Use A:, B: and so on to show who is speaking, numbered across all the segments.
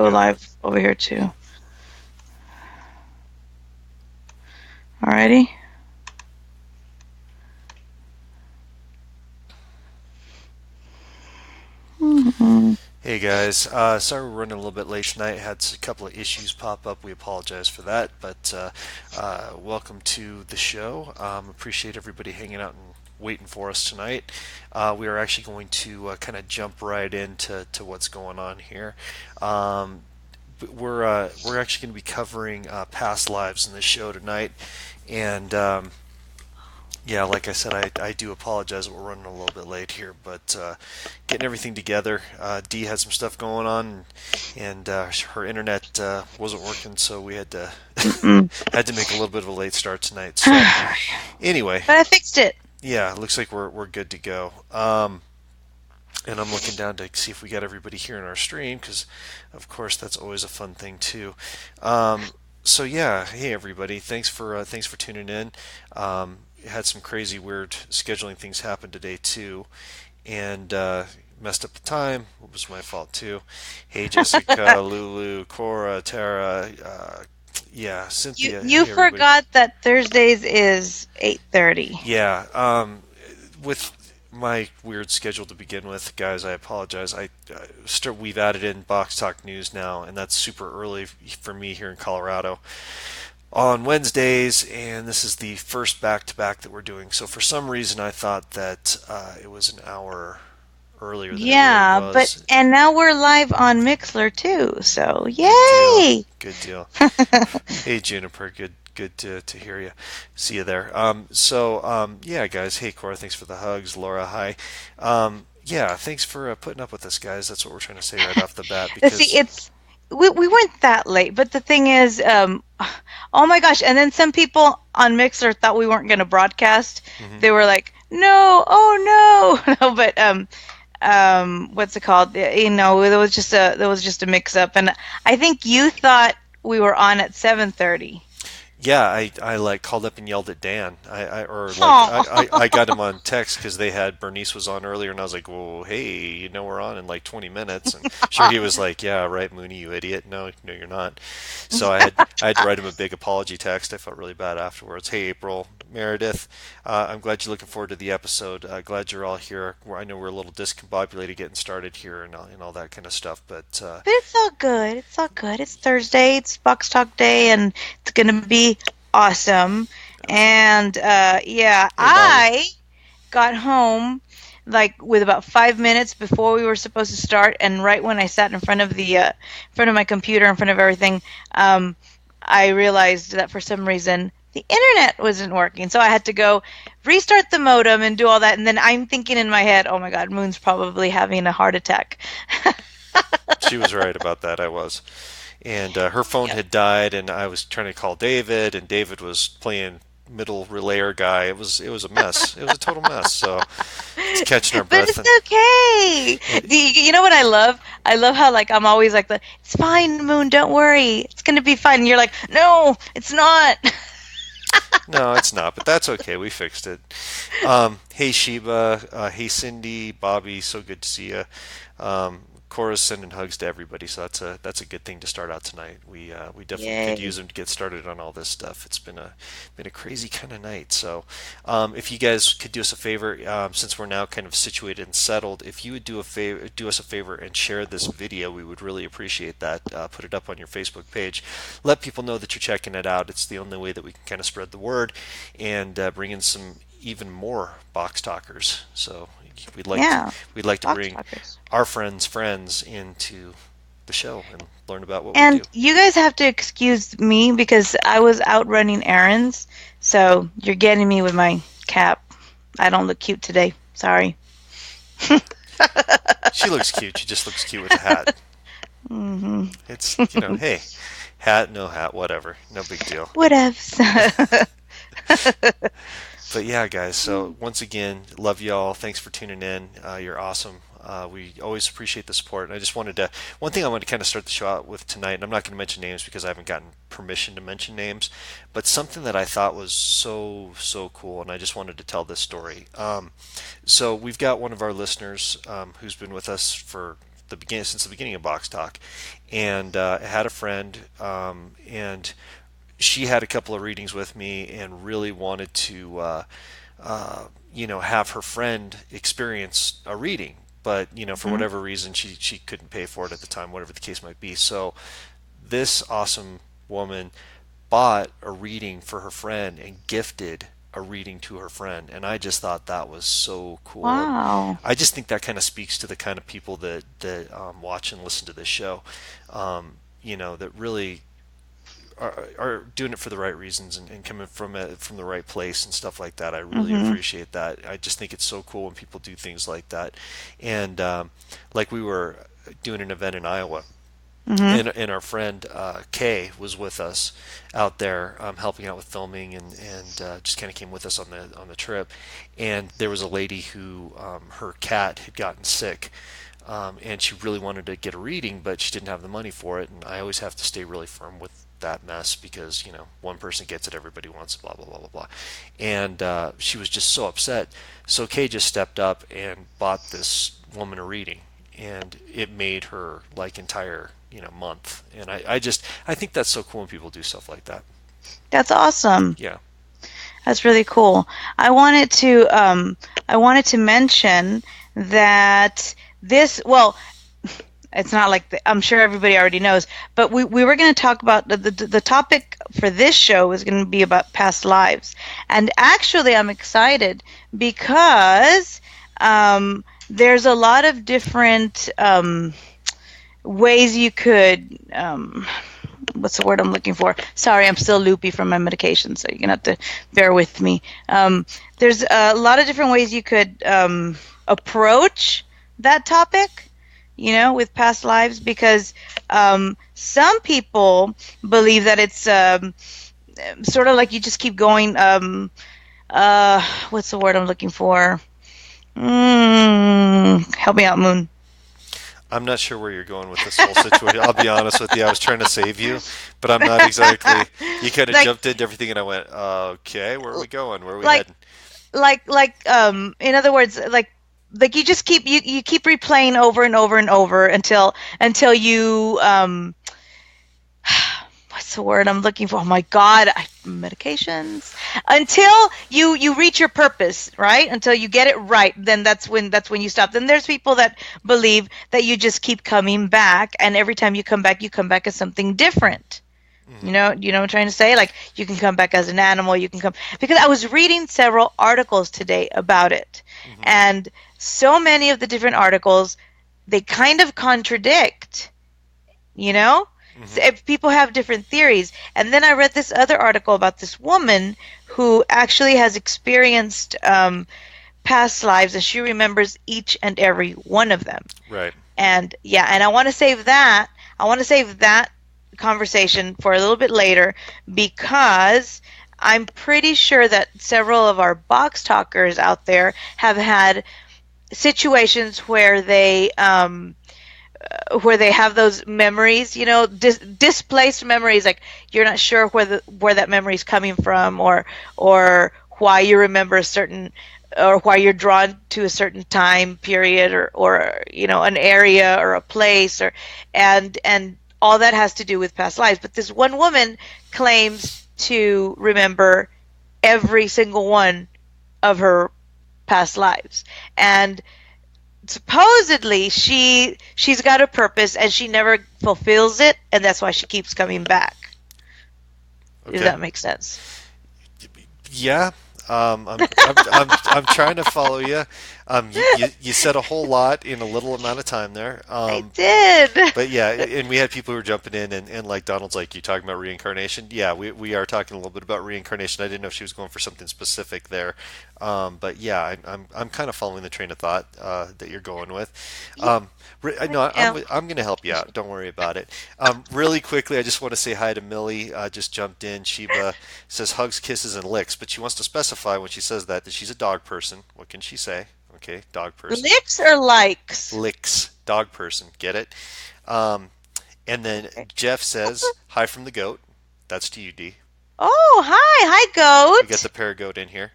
A: go
B: Okay.
A: live over here too. Alrighty. Mhm.
B: Hey guys, sorry we're running a little bit late tonight. Had a couple of issues pop up. We apologize for that, but welcome to the show. Appreciate everybody hanging out and waiting for us tonight. We are actually going to kind of jump right into what's going on here. Um, we're actually going to be covering past lives in this show tonight, and yeah, like I said, I do apologize that we're running a little bit late here, but getting everything together. Dee had some stuff going on, and her internet wasn't working, so we had to
A: Mm-mm.
B: had to make a little bit of a late start tonight. So anyway,
A: But I fixed it.
B: yeah, looks like we're good to go. And I'm looking down to see if we got everybody here in our stream, because of course that's always a fun thing too. So yeah, hey everybody, thanks for tuning in. Had some crazy weird scheduling things happen today too, and messed up the time. It was my fault too. Hey Jessica, Lulu, Cora, Tara, yeah,
A: You
B: Cynthia.
A: you
B: Hey everybody.
A: forgot that Thursdays is 8:30.
B: Yeah, with my weird schedule to begin with, guys, I apologize. We've added in Box Talk News now, and that's super early for me here in Colorado on Wednesdays, and this is the first back to back that we're doing. So for some reason, I thought that it was an hour earlier than it really
A: Yeah, but
B: was.
A: and now we're live on Mixler too. So,
B: Good deal.
A: yay!
B: Good deal. Hey Juniper, good to hear you. See you there. Yeah, guys. Hey Cora, thanks for the hugs. Laura, hi. Yeah, thanks for putting up with us, guys. That's what we're trying to say right off the bat
A: Let's see,
B: because
A: it's we weren't that late, but the thing is, oh my gosh! And then some people on Mixer thought we weren't going to broadcast.
B: mhm.
A: They were like, "No, oh no, no!" But what's it called? There was just a mix up, and I think you thought we were on at 7:30.
B: Yeah, I like called up and yelled at Dan. I or like
A: Oh,
B: I got him on text because they had Bernice was on earlier, and I was like, "Well, hey, we're on in like 20 minutes." And sure, he was like, "Yeah, right, Moonie, you idiot. No, you're not." So I had to write him a big apology text. I felt really bad afterwards. Hey, April, Meredith, I'm glad you're looking forward to the episode. Glad you're all here. I know we're a little discombobulated getting started here and all that kind of stuff, but
A: but it's all good. It's all good. It's Thursday. It's Box Talk Day, and it's gonna be awesome.
B: absolutely.
A: And yeah,
B: Hey, Bobby.
A: I got home like with about 5 minutes before we were supposed to start, and right when I sat in front of the in front of my computer, in front of everything, um, I realized that for some reason the internet wasn't working. So I had to go restart the modem and do all that. And then I'm thinking in my head, oh my God, Moon's probably having a heart attack.
B: She was right about that. I was. And her phone
A: Yep.
B: had died, and I was trying to call David, and David was playing middle relayer guy. It was a mess. It was a total mess. So it's catching our
A: But
B: breath,
A: it's
B: and
A: okay.
B: it,
A: You know what I love? I love how like I'm always like it's fine, Moon, don't worry. It's gonna be fine. And you're like, no, it's not.
B: no, it's not, but that's okay. We fixed it. Hey Sheba, hey Cindy, Bobby, so good to see you. Cora's sending hugs to everybody, so that's a good thing to start out tonight. We definitely could use
A: Yay.
B: them to get started on all this stuff. It's been a crazy kind of night. So, if you guys could do us a favor, since we're now kind of situated and settled, if you would do us a favor and share this video, we would really appreciate that. Put it up on your Facebook page. Let people know that you're checking it out. It's the only way that we can kind of spread the word and bring in some even more box talkers. So we'd like to
A: Yeah.
B: we'd like to
A: Box
B: bring
A: talkers.
B: our friends into the show and learn about what we do.
A: And you guys have to excuse me because I was out running errands. So you're getting me with my cap. I don't look cute today. Sorry.
B: She looks cute. She just looks cute with a hat.
A: Hmm.
B: It's, hey, hat, no hat, whatever. No big deal.
A: Whatevs.
B: But yeah, guys, so once again, love y'all. Thanks for tuning in. You're awesome. We always appreciate the support. And I just wanted to, one thing I want to kind of start the show out with tonight, and I'm not going to mention names because I haven't gotten permission to mention names, but something that I thought was so cool, and I just wanted to tell this story. So we've got one of our listeners who's been with us for the beginning, since the beginning of Box Talk, and I had a friend, and she had a couple of readings with me, and really wanted to, have her friend experience a reading. But for
A: Hmm.
B: whatever reason, she couldn't pay for it at the time, whatever the case might be. So this awesome woman bought a reading for her friend and gifted a reading to her friend, and I just thought that was so cool. And
A: Wow.
B: I just think that kind of speaks to the kind of people that watch and listen to this show, that really are doing it for the right reasons, and coming from the right place and stuff like that. I really
A: Hmm.
B: appreciate that. I just think it's so cool when people do things like that. And like, we were doing an event in Iowa,
A: Hmm.
B: and our friend Kay was with us out there, helping out with filming, and just kind of came with us on the trip. And there was a lady who, her cat had gotten sick, and she really wanted to get a reading, but she didn't have the money for it. And I always have to stay really firm with that mess, because one person gets it, everybody wants it, blah blah blah blah blah. And she was just so upset. So Kay just stepped up and bought this woman a reading, and it made her like entire month. And I think that's so cool when people do stuff like that.
A: That's awesome.
B: Yeah.
A: That's really cool. I wanted to I wanted to mention that well, it's not like I'm sure everybody already knows, but we were going to talk about the topic for this show is going to be about past lives. And actually, I'm excited because there's a lot of different ways you could what's the word I'm looking for? Sorry, I'm still loopy from my medication, so you're gonna have to bear with me. There's a lot of different ways you could approach that topic, with past lives, because some people believe that it's sort of like you just keep going. What's the word I'm looking for? Help me out, Moon.
B: I'm not sure where you're going with this whole situation. I'll be honest with you. I was trying to save you, but I'm not exactly. You kind of
A: like,
B: jumped into everything, and I went, okay, where are we going? Where are we
A: like
B: heading?
A: in other words, like you just you keep replaying over and over and over until you what's the word I'm looking for? Oh my god, medications. Until you reach your purpose, right? Until you get it right, then that's when you stop. Then there's people that believe that you just keep coming back, and every time you come back as something different.
B: Hmm.
A: You know what I'm trying to say? Like, you can come back as an animal, you can come, because I was reading several articles today about it.
B: Hmm.
A: And so many of the different articles, they kind of contradict, you know? So
B: Hmm.
A: if people have different theories. And then I read this other article about this woman who actually has experienced past lives, and she remembers each and every one of them.
B: Right.
A: And yeah, and I want to save that. I want to save that conversation for a little bit later, because I'm pretty sure that several of our box talkers out there have had situations where they have those memories, displaced memories, like you're not sure where that memory is coming from, or why you remember a certain, or why you're drawn to a certain time period, or an area or a place, and all that has to do with past lives. But this one woman claims to remember every single one of her past lives, and supposedly she's got a purpose and she never fulfills it, and that's why she keeps coming back. If
B: Okay.
A: that makes sense.
B: Yeah. I'm trying to follow you. You said a whole lot in a little amount of time there.
A: I did.
B: But yeah, and we had people who were jumping in, and like Donald's like, you talking about reincarnation? Yeah, we are talking a little bit about reincarnation. I didn't know if she was going for something specific there. But yeah, I'm kind of following the train of thought that you're going with.
A: Yeah,
B: No,
A: yeah.
B: I'm going to help you out. Don't worry about it. Really quickly, I just want to say hi to Millie. Just jumped in. Sheba says hugs, kisses, and licks, but she wants to specify when she says that she's a dog person. What can she say? Okay, dog person.
A: Licks or likes?
B: Licks, dog person. Get it? Um, and then Jeff says hi from the goat. That's to you, D.
A: Oh, hi
B: We got
A: goat.
B: the paragoat in here.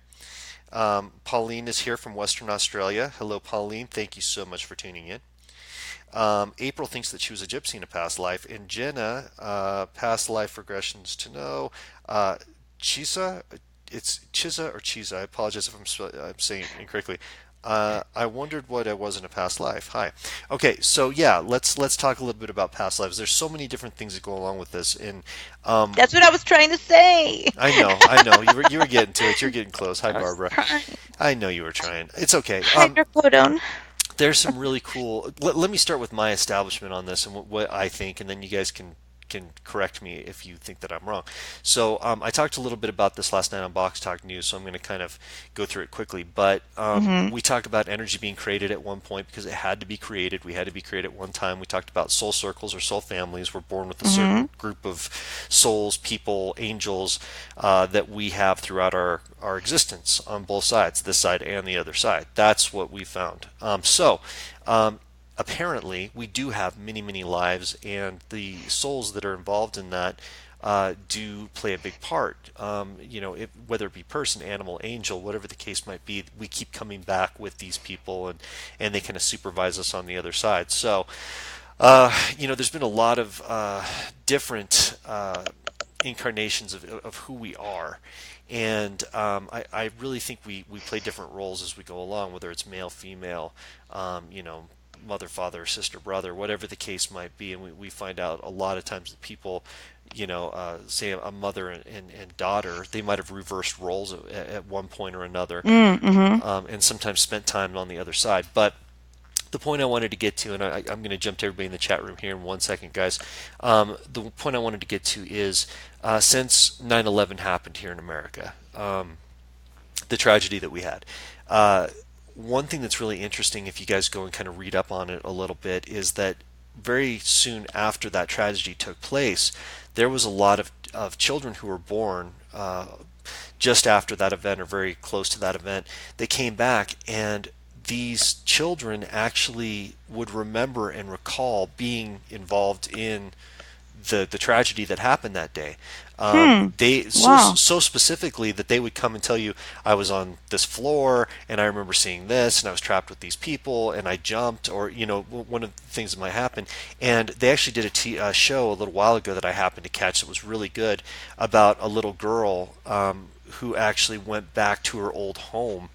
B: Pauline is here from Western Australia. Hello, Pauline. Thank you so much for tuning in. April thinks that she was a gypsy in a past life, and Jenna, past life regressions to know. Uh, Chisa, it's Chisa or Chisa. I apologize if I'm saying it incorrectly. I wondered what I was in a past life. Hi. Okay, so yeah, let's talk a little bit about past lives. There's so many different things that go along with this, and
A: That's what I was trying to say.
B: I know, you were getting to it. You're getting close. Hi,
A: I was
B: Barbara.
A: trying.
B: I know you were trying. It's okay.
A: Hydrocodone.
B: There's some really cool. Let me start with my establishment on this and what I think, and then you guys can correct me if you think that I'm wrong. So I talked a little bit about this last night on Box Talk News, so I'm going to kind of go through it quickly. But
A: Hmm.
B: we talked about energy being created at one point because it had to be created. We had to be created at one time. We talked about soul circles or soul families. We're born with a
A: Hmm.
B: certain group of souls, people, angels that we have throughout our existence on both sides, this side and the other side. That's what we found. Um, apparently we do have many, many lives, and the souls that are involved in that do play a big part. Whether it be person, animal, angel, whatever the case might be, we keep coming back with these people, and they kind of supervise us on the other side. So, there's been a lot of different incarnations of who we are. And I really think we play different roles as we go along, whether it's male, female, mother, father, sister, brother, whatever the case might be. And we find out a lot of times that people, say a mother and daughter, they might have reversed roles at one point or another,
A: Mm-hmm.
B: and sometimes spent time on the other side. But the point I wanted to get to, and I'm going to jump to everybody in the chat room here in 1 second, guys. The point I wanted to get to is since 9/11 happened here in America, the tragedy that we had. Uh, One thing that's really interesting, if you guys go and kind of read up on it a little bit, is that very soon after that tragedy took place, there was a lot of children who were born just after that event or very close to that event. They came back, and these children actually would remember and recall being involved in the tragedy that happened that day.
A: Hmm.
B: They
A: Wow.
B: so specifically that they would come and tell you, I was on this floor and I remember seeing this, and I was trapped with these people and I jumped, or one of the things that might happen. And they actually did a show a little while ago that I happened to catch that was really good, about a little girl who actually went back to her old home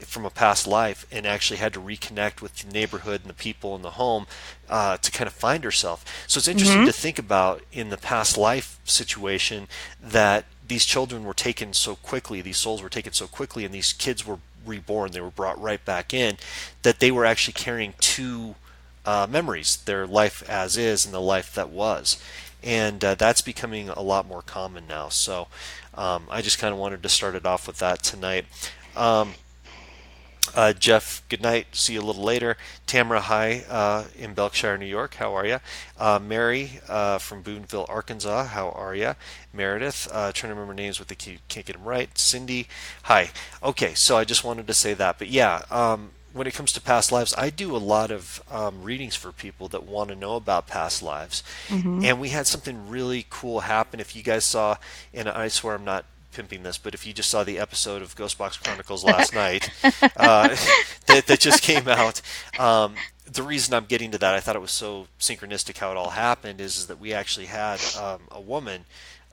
B: from a past life, and actually had to reconnect with the neighborhood and the people in the home to kind of find herself. So it's interesting
A: Hmm.
B: to think about in the past life situation that these children were taken so quickly, these souls were taken so quickly, and these kids were reborn, they were brought right back in, that they were actually carrying two memories, their life as is and the life that was. And that's becoming a lot more common now. So I just kind of wanted to start it off with that tonight. Um, Jeff, good night. See you a little later. Tamara, hi, in Berkshire, New York. How are you? Mary from Boonville, Arkansas. How are you? Meredith, trying to remember names, but they can't get them right. Cindy, hi. Okay, so I just wanted to say that. But yeah, when it comes to past lives, I do a lot of readings for people that want to know about past lives.
A: Hmm.
B: And we had something really cool happen. If you guys saw, and I swear I'm not pimping this, but if you just saw the episode of Ghostbox Chronicles last night uh, that just came out, the reason I'm getting to that, I thought it was so synchronistic how it all happened, is that we actually had a woman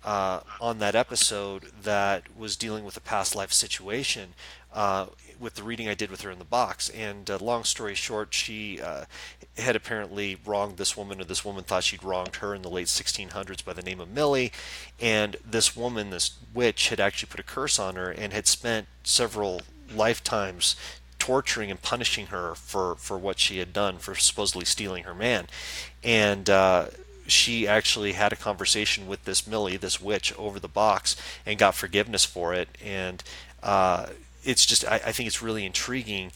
B: on that episode that was dealing with a past life situation with the reading I did with her in the box. And long story short, she had apparently wronged this woman, or this woman thought she'd wronged her in the late 1600s by the name of Millie. And this woman, this witch, had actually put a curse on her and had spent several lifetimes torturing and punishing her for what she had done, for supposedly stealing her man. And she actually had a conversation with this Millie, this witch, over the box, and got forgiveness for it. And it's just, I think it's really intriguing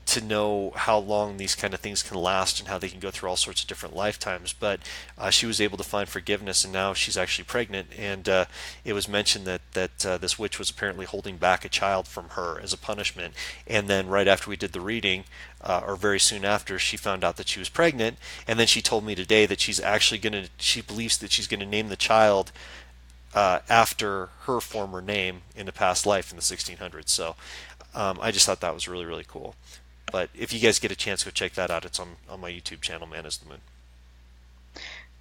B: to know how long these kind of things can last and how they can go through all sorts of different lifetimes. But she was able to find forgiveness, and now she's actually pregnant. And it was mentioned that this witch was apparently holding back a child from her as a punishment. And then right after we did the reading, or very soon after, she found out that she was pregnant. And then she told me today that she believes that she's gonna name the child after her former name in the past life in the 1600s. So I just thought that was really, really cool. But if you guys get a chance, go check that out. It's on my YouTube channel, Man is the Moon.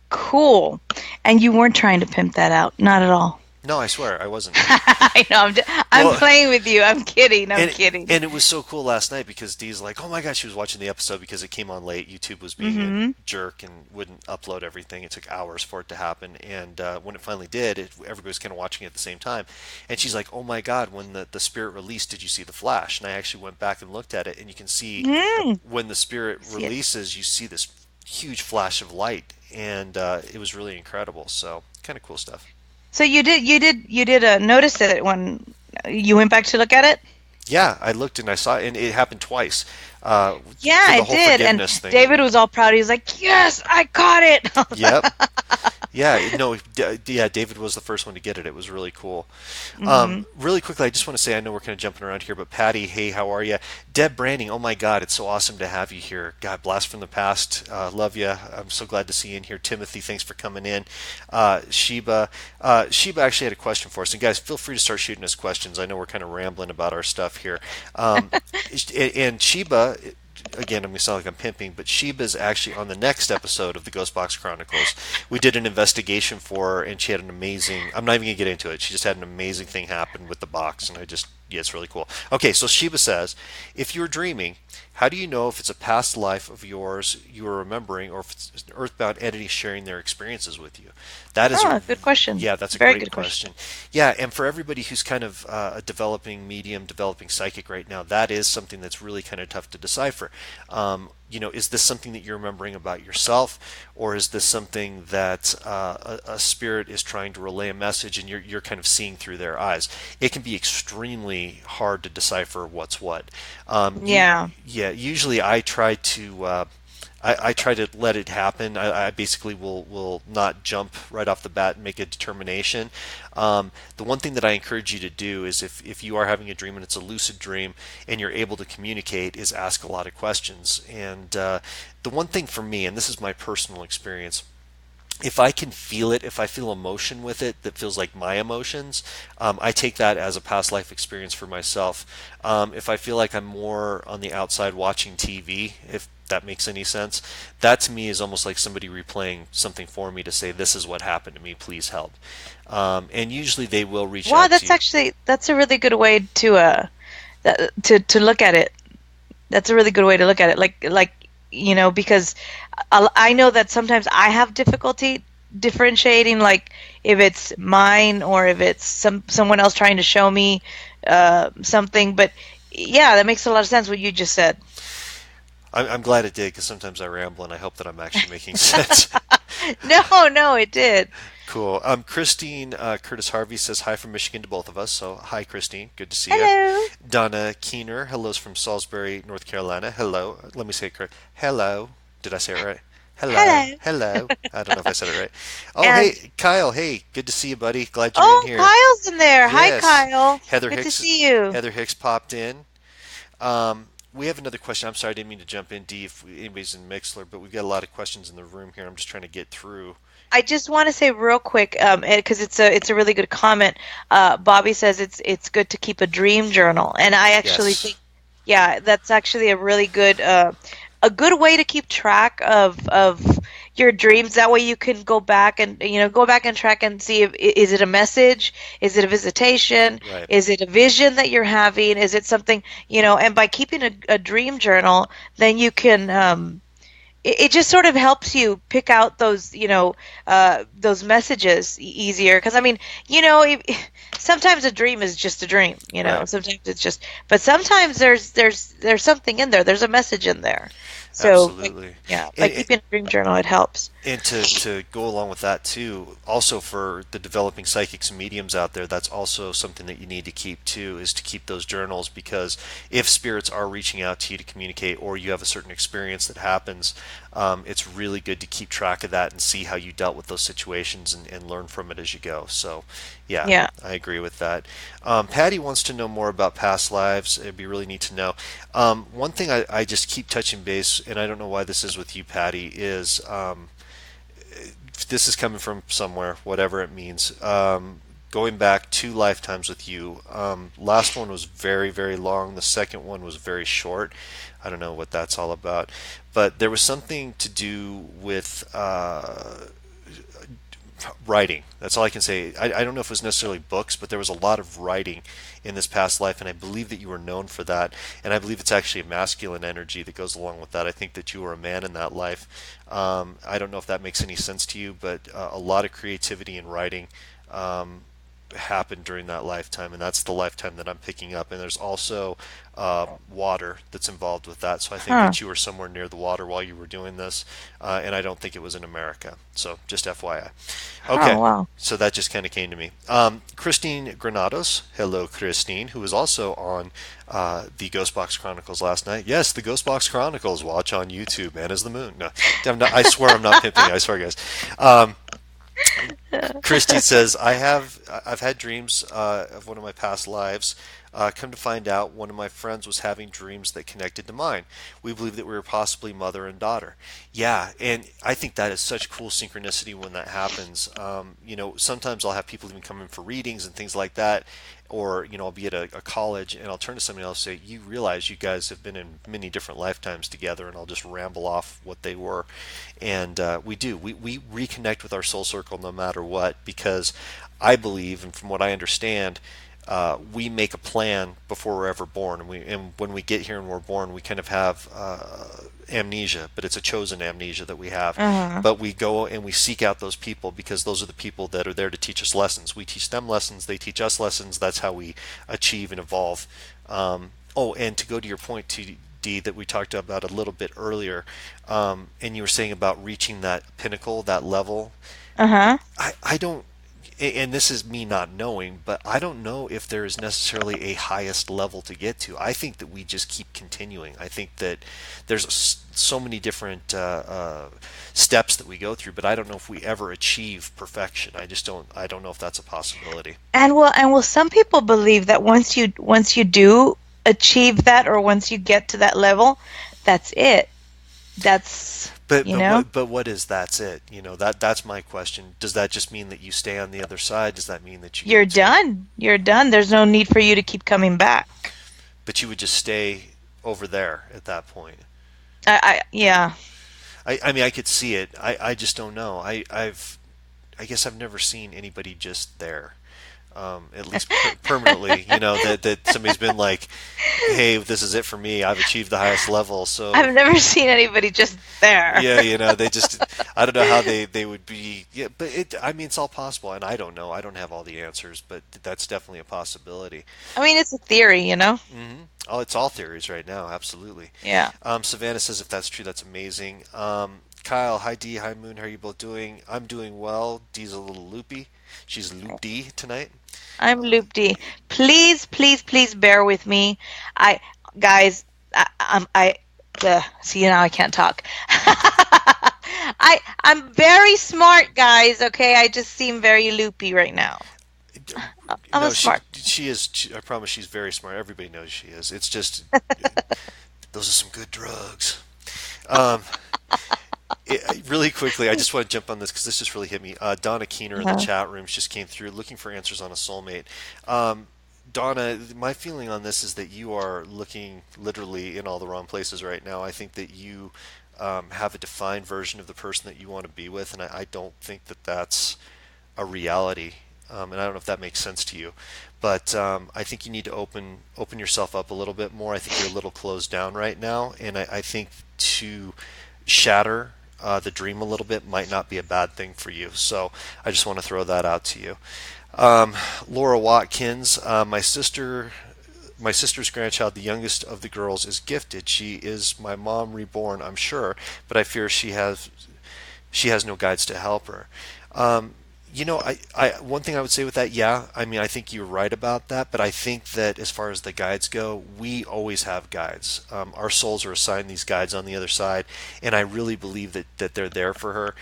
A: Cool. And you weren't trying to pimp that out, not at all.
B: No, I swear I wasn't.
A: I know. I'm
B: Well,
A: playing with you. I'm kidding. I'm
B: and
A: kidding.
B: and it was so cool last night because Dee's like, "Oh my gosh," she was watching the episode because it came on late. YouTube was being a
A: Hmm.
B: jerk and wouldn't upload everything. It took hours for it to happen, and when it finally did, everybody was kind of watching it at the same time. And she's like, "Oh my God, when the spirit released, did you see the flash?" And I actually went back and looked at it, and you can see
A: Mm.
B: when the spirit
A: See it.
B: releases, you see this huge flash of light, and it was really incredible. So kind of cool stuff.
A: So you did notice it when you went back to look at it?
B: Yeah, I looked and I saw, and it happened twice
A: Yeah,
B: for the
A: I
B: whole
A: did. And
B: forgiveness thing.
A: David was all proud. He was like, "Yes, I caught it."
B: Yep. Yeah, no, yeah, David was the first one to get it. It was really cool.
A: Hmm.
B: Really quickly, I just want to say, I know we're kind of jumping around here, but Patty, hey, how are you? Deb Branding, oh my God, it's so awesome to have you here. God, blast from the past. Love you. I'm so glad to see you in here. Timothy, thanks for coming in. Sheba actually had a question for us. And guys, feel free to start shooting us questions. I know we're kind of rambling about our stuff here. Um, and Sheba, again, I'm going to sound like I'm pimping, but Sheba's actually on the next episode of the Ghost Box Chronicles. We did an investigation for her, and she had an amazing. I'm not even going to get into it. She just had an amazing thing happen with the box, and yeah, it's really cool. Okay, so Sheba says, if you're dreaming, how do you know if it's a past life of yours you are remembering, or if it's an earthbound entity sharing their experiences with you? That is a
A: Oh, good question.
B: Yeah, that's a
A: Very
B: great
A: good question.
B: question. Yeah, and for everybody who's kind of a developing medium, developing psychic right now, that is something that's really kind of tough to decipher. Is this something that you're remembering about yourself, or is this something that a spirit is trying to relay a message and you're kind of seeing through their eyes? It can be extremely hard to decipher what's what.
A: Yeah.
B: Yeah, usually I try to let it happen. I basically will not jump right off the bat and make a determination. The one thing that I encourage you to do is if you are having a dream and it's a lucid dream and you're able to communicate, is ask a lot of questions. And the one thing for me, and this is my personal experience, if I can feel it, if I feel emotion with it that feels like my emotions, I take that as a past life experience for myself. If I feel like I'm more on the outside watching TV, if that makes any sense, that to me is almost like somebody replaying something for me to say, this is what happened to me, please help. And usually they will reach
A: Wow,
B: out to you.
A: that's a really good way to look at it. That's a really good way to look at it. Because I know that sometimes I have difficulty differentiating, like if it's mine or if it's someone else trying to show me something. But yeah, that makes a lot of sense what you just said.
B: I'm glad it did because sometimes I ramble and I hope that I'm actually making sense.
A: No, no, it did.
B: Cool. Christine Curtis Harvey says hi from Michigan to both of us. So hi, Christine. Good to see you.
A: Hello.
B: Donna Keener, hello's from Salisbury, North Carolina. Hello. Let me say it correct. Hello. Did I say it right? Hello.
A: Hello.
B: Hello. I don't know if I said it right. Oh,
A: And
B: hey, Kyle. Hey, good to see you, buddy. Glad you're in
A: oh,
B: here.
A: Kyle's in there. Hi,
B: Yes.
A: Kyle.
B: Heather
A: Good to
B: Hicks.
A: see you.
B: Heather Hicks popped in. We have another question. I'm sorry, I didn't mean to jump in, D, if anybody's in Mixler, but we've got a lot of questions in the room here. I'm just trying to get through.
A: I just want to say real quick, because it's a really good comment. Bobby says it's good to keep a dream journal, and I actually
B: Yes.
A: think, yeah, that's actually a good way to keep track of your dreams. That way you can go back and track and see if is it a message, is it a visitation,
B: Right.
A: is it a vision that you're having, is it something, and by keeping a dream journal, then you can. It just sort of helps you pick out those messages easier because I mean sometimes a dream is just a dream,
B: Right.
A: sometimes it's just, but sometimes there's something in there, there's a message in there, so
B: Absolutely.
A: yeah, by
B: And,
A: keeping a dream journal it helps.
B: And to go along with that too, also for the developing psychics and mediums out there, that's also something that you need to keep too, is to keep those journals because if spirits are reaching out to you to communicate or you have a certain experience that happens, it's really good to keep track of that and see how you dealt with those situations and learn from it as you go. So, yeah,
A: Yeah.
B: I agree with that. Patty wants to know more about past lives. It'd be really neat to know. One thing I just keep touching base, and I don't know why this is with you, Patty, is this is coming from somewhere, whatever it means. going back 2 lifetimes with you. Last one was very, very long. The second one was very short. I don't know what that's all about, but there was something to do with writing. That's all I can say. I don't know if it was necessarily books, but there was a lot of writing in this past life, and I believe that you were known for that. And I believe it's actually a masculine energy that goes along with that. I think that you were a man in that life. I don't know if that makes any sense to you, but a lot of creativity in writing. Happened during that lifetime, and that's the lifetime that I'm picking up. And there's also water that's involved with that. So I think
A: Huh.
B: that you were somewhere near the water while you were doing this, and I don't think it was in America. So just FYI.
A: Oh,
B: Okay,
A: wow.
B: so that just kind of came to me. Christine Granados, hello Christine, who was also on the Ghostbox Chronicles last night. Yes, the Ghostbox Chronicles. Watch on YouTube. Man is the moon. No, I swear I'm not pimping. I swear, guys. Um, Christy says, I've had dreams of one of my past lives. Come to find out, one of my friends was having dreams that connected to mine. We believe that we were possibly mother and daughter. Yeah, and I think that is such cool synchronicity when that happens. Sometimes I'll have people even come in for readings and things like that, or I'll be at a college and I'll turn to somebody else and say, "You realize you guys have been in many different lifetimes together," and I'll just ramble off what they were, and we do. We reconnect with our soul circle no matter what, because I believe, and from what I understand, we make a plan before we're ever born, and when we get here and we're born, we kind of have amnesia, but it's a chosen amnesia that we have.
A: Uh-huh.
B: But we go and we seek out those people because those are the people that are there to teach us lessons. We teach them lessons, they teach us lessons. That's how we achieve and evolve. And to go to your point, TD, that we talked about a little bit earlier, and you were saying about reaching that pinnacle, that level.
A: Uh-huh.
B: I don't, and this is me not knowing, but I don't know if there is necessarily a highest level to get to. I think that we just keep continuing. I think that there's so many different steps that we go through, but I don't know if we ever achieve perfection. I just don't. I don't know if that's a possibility.
A: And some people believe that once you do achieve that, or once you get to that level, that's it. That's,
B: But
A: you
B: but
A: know,
B: what is that's it? That's my question. Does that just mean that you stay on the other side? Does that mean that you
A: you're
B: get to?
A: done. You're done. There's no need for you to keep coming back.
B: But you would just stay over there at that point.
A: Yeah.
B: I mean, I could see it. I just don't know. I guess I've never seen anybody just there, at least permanently. That somebody's been like, "Hey, this is it for me. I've achieved the highest level." So
A: I've never seen anybody just there.
B: yeah, they just, I don't know how they would be. Yeah, but I mean, it's all possible, and I don't know. I don't have all the answers, but that's definitely a possibility.
A: I mean, it's a theory.
B: Oh, it's all theories right now. Absolutely.
A: Yeah.
B: Savannah says if that's true, that's amazing. Kyle, hi D, hi Moon, how are you both doing? I'm doing well. D's a little loopy. She's loopy tonight.
A: I'm looped. Please, please, please bear with me. I, guys, I see now I can't talk. I'm very smart, guys. Okay, I just seem very loopy right now. I'm a
B: No,
A: smart.
B: she is. I promise, she's very smart. Everybody knows she is. It's just those are some good drugs. Um, really quickly, I just want to jump on this because this just really hit me. Donna Keener in the
A: Uh,
B: chat rooms just came through looking for answers on a soulmate. Um, Donna, my feeling on this is that you are looking literally in all the wrong places right now. I think that you have a defined version of the person that you want to be with, and I don't think that that's a reality. And I don't know if that makes sense to you, but I think you need to open yourself up a little bit more. I think you're a little closed down right now, and I think to shatter the dream a little bit might not be a bad thing for you. So I just want to throw that out to you. Laura Watkins, my sister's grandchild, the youngest of the girls, is gifted. She is my mom reborn, I'm sure, but I fear she has no guides to help her. Um, one thing I would say with that, yeah, I mean, I think you're right about that, but I think that as far as the guides go, we always have guides. Our souls are assigned these guides on the other side, and I really believe that they're there for her.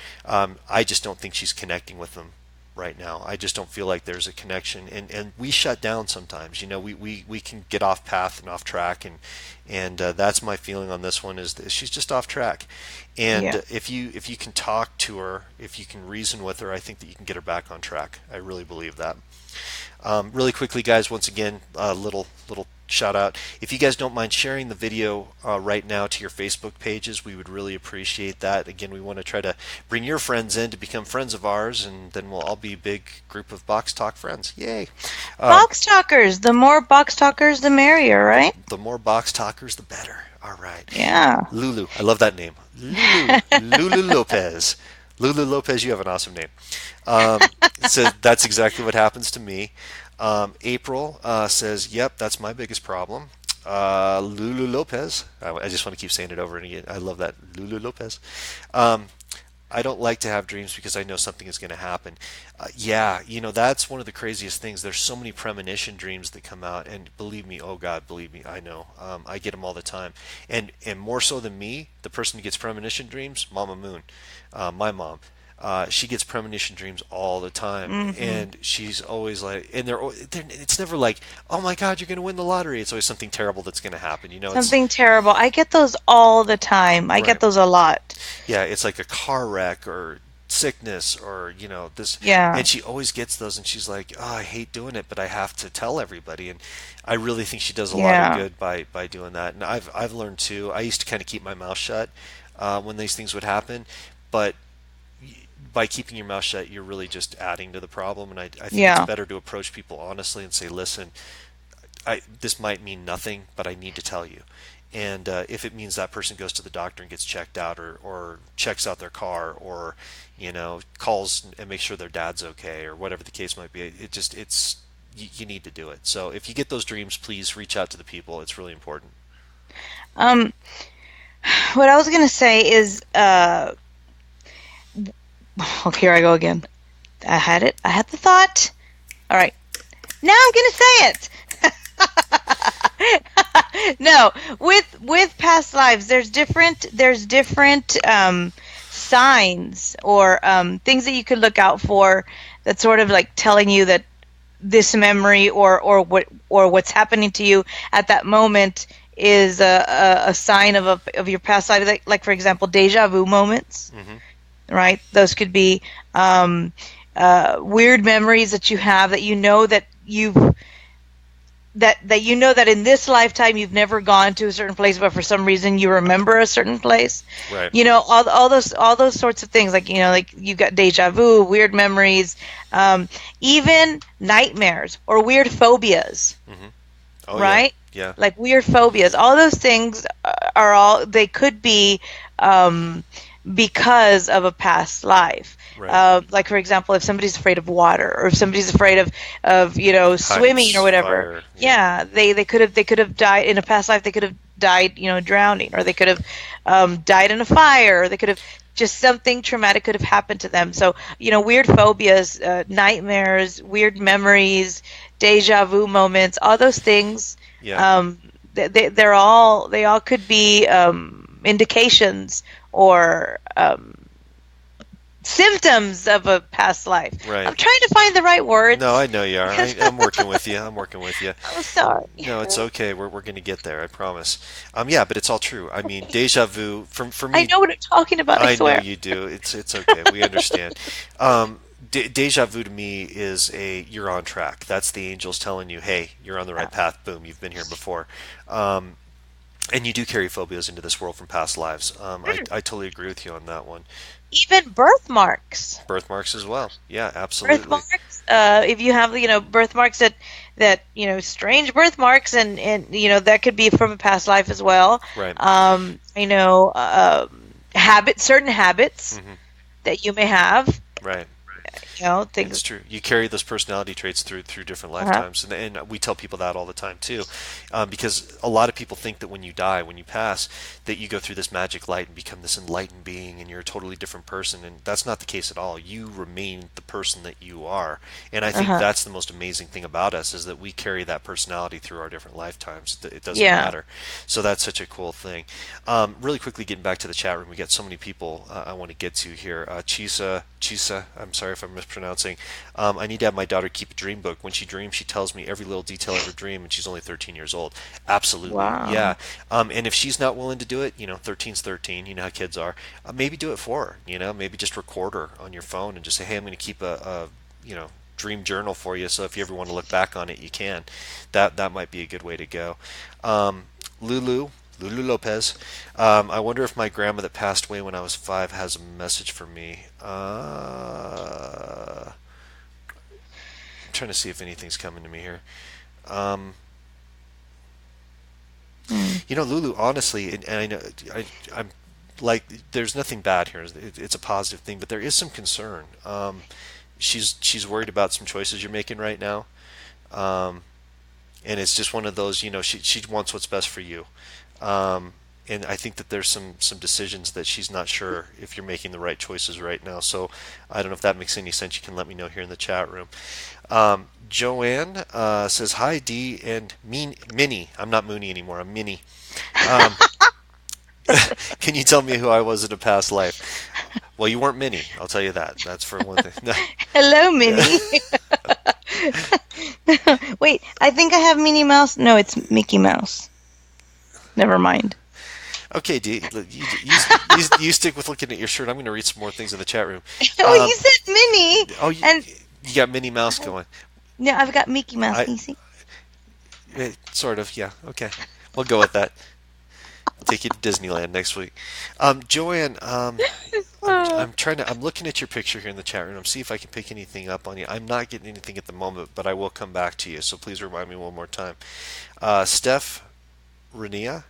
B: I just don't think she's connecting with them. right now. I just don't feel like there's a connection, and we shut down sometimes. We can get off path and off track, and that's my feeling on this one is that she's just off track. And
A: Yeah.
B: if you can talk to her, if you can reason with her, I think that you can get her back on track. I really believe that. Really quickly, guys, once again, a little shout out. If you guys don't mind sharing the video right now to your Facebook pages, we would really appreciate that. Again, we want to try to bring your friends in to become friends of ours, and then we'll all be a big group of Box Talk friends. Yay! Um,
A: Box talkers. The more box talkers, the merrier, right?
B: the more Box Talkers, the better. All right.
A: Yeah.
B: Lulu, I love that name. Lulu Lopez. Lulu Lopez, you have an awesome name. So that's exactly what happens to me. April says, "Yep, that's my biggest problem." Lulu Lopez. I just want to keep saying it over and again. I love that. Lulu Lopez. Um, I don't like to have dreams because I know something is going to happen. Yeah, that's one of the craziest things. There's so many premonition dreams that come out, and believe me, oh God, believe me, I know. I get them all the time, and more so than me, the person who gets premonition dreams, Mama Moon, my mom. She gets premonition dreams all the time,
A: Hmm.
B: and she's always like, and it's never like, oh my God, you're going to win the lottery. It's always something terrible that's going to happen. It's
A: Something terrible. I get those all the time. I get
B: right.
A: those a lot.
B: Yeah, it's like a car wreck or sickness or this,
A: Yeah.
B: and she always gets those, and she's like, oh, I hate doing it, but I have to tell everybody. And I really think she does a lot of
A: Yeah.
B: good by doing that. And I've learned too. I used to kind of keep my mouth shut when these things would happen, but by keeping your mouth shut, you're really just adding to the problem. And I think it's
A: Yeah.
B: better to approach people honestly and say, listen, this might mean nothing, but I need to tell you. And if it means that person goes to the doctor and gets checked out, or checks out their car, or calls and makes sure their dad's okay, or whatever the case might be, it's you need to do it. So if you get those dreams, please reach out to the people. It's really important.
A: Um, what I was gonna say is, oh, here I go again. I had it. I had the thought. All right. Now I'm gonna say it. No, with past lives, there's different signs or things that you could look out for that sort of like telling you that this memory or what's happening to you at that moment is a sign of your past life. Like for example, deja vu moments,
B: Hmm.
A: right? Those could be weird memories that you have that you know that you've that you know that in this lifetime you've never gone to a certain place, but for some reason you remember a certain place.
B: Right.
A: All those sorts of things, like like you've got deja vu, weird memories, even nightmares or weird phobias,
B: Hmm. Oh yeah.
A: right?
B: Yeah.
A: Like weird phobias. All those things are all they could be um, because of a past life.
B: Right.
A: Like for example, if somebody's afraid of water, or if somebody's afraid of swimming or
B: Heights,
A: whatever,
B: fire. Yeah.
A: yeah, they could have died in a past life. They could have died, drowning, or they could have died in a fire, or they could have just something traumatic could have happened to them. So weird phobias, nightmares, weird memories, deja vu moments, all those things.
B: Yeah.
A: Um, they all could be indications or symptoms of a past life.
B: Right.
A: I'm trying to find the right
B: No,
A: words
B: I know you are.
A: because
B: I'm working with you. I'm working with you.
A: I'm sorry.
B: No, it's okay. We're going to get there. I promise. Yeah, but it's all true. I mean, deja vu for
A: I
B: me.
A: know what I'm talking about. I
B: I know
A: swear.
B: you do. It's okay. We understand. Deja vu to me is you're on track. That's the angels telling you, hey, you're on the right path. Boom, you've been here before. Um, and you do carry phobias into this world from past lives. I totally agree with you on that one.
A: Even birthmarks.
B: Birthmarks as well. Yeah, absolutely.
A: Birthmarks. If you have birthmarks that strange birthmarks, and that could be from a past life as well.
B: Right.
A: Certain habits
B: Hmm.
A: that you may have.
B: Right. It's
A: Things.
B: true. You carry those personality traits through different
A: Uh-huh.
B: lifetimes, and we tell people that all the time too, because a lot of people think that when you die, when you pass, that you go through this magic light and become this enlightened being, and you're a totally different person, and that's not the case at all. You remain the person that you are, and I think
A: Uh-huh.
B: that's the most amazing thing about us is that we carry that personality through our different lifetimes. It doesn't
A: Yeah.
B: matter. So that's such a cool thing. Really quickly, getting back to the chat room, we got so many people I want to get to here. Chisa, I'm sorry if I'm mispronouncing. I need to have my daughter keep a dream book. When she dreams, she tells me every little detail of her dream, and she's only 13 years old. Absolutely, yeah.
A: Wow.
B: And if she's not willing to do it, 13's 13. You know how kids are. Maybe do it for her. Maybe just record her on your phone and just say, hey, I'm going to keep a dream journal for you. So if you ever want to look back on it, you can. That might be a good way to go. Um, Lulu. Lulu Lopez. I wonder if my grandma that passed away when I was 5 has a message for me. I'm trying to see if anything's coming to me here. Um,
A: Hmm.
B: Lulu, honestly, and I know I'm like, there's nothing bad here. It's a positive thing, but there is some concern. She's worried about some choices you're making right now, um, and it's just one of those. She wants what's best for you. And I think that there's some decisions that she's not sure if you're making the right choices right now. So I don't know if that makes any sense. You can let me know here in the chat room. Joanne says hi, D and Minnie. I'm not Moonie anymore. I'm Minnie. Um, can you tell me who I was in a past life? Well, you weren't Minnie. I'll tell you that. That's for one thing. No.
A: Hello,
B: Yeah.
A: Minnie. Wait, I think I have Minnie Mouse. No, it's Mickey Mouse. Never mind.
B: Okay, D. You stick with looking at your shirt. I'm going to read some more things in the chat room.
A: Oh,
B: Um,
A: you said Minnie,
B: oh,
A: and
B: you got Minnie Mouse going.
A: no, I've got Mickey Mouse.
B: I
A: Can you see?
B: sort of, yeah. Okay, we'll go with that. I'll take you to Disneyland next week. Joanne,
A: Oh,
B: I'm looking at your picture here in the chat room. I'm see if I can pick anything up on you. I'm not getting anything at the moment, but I will come back to you. So please remind me one more time. Steph Renia.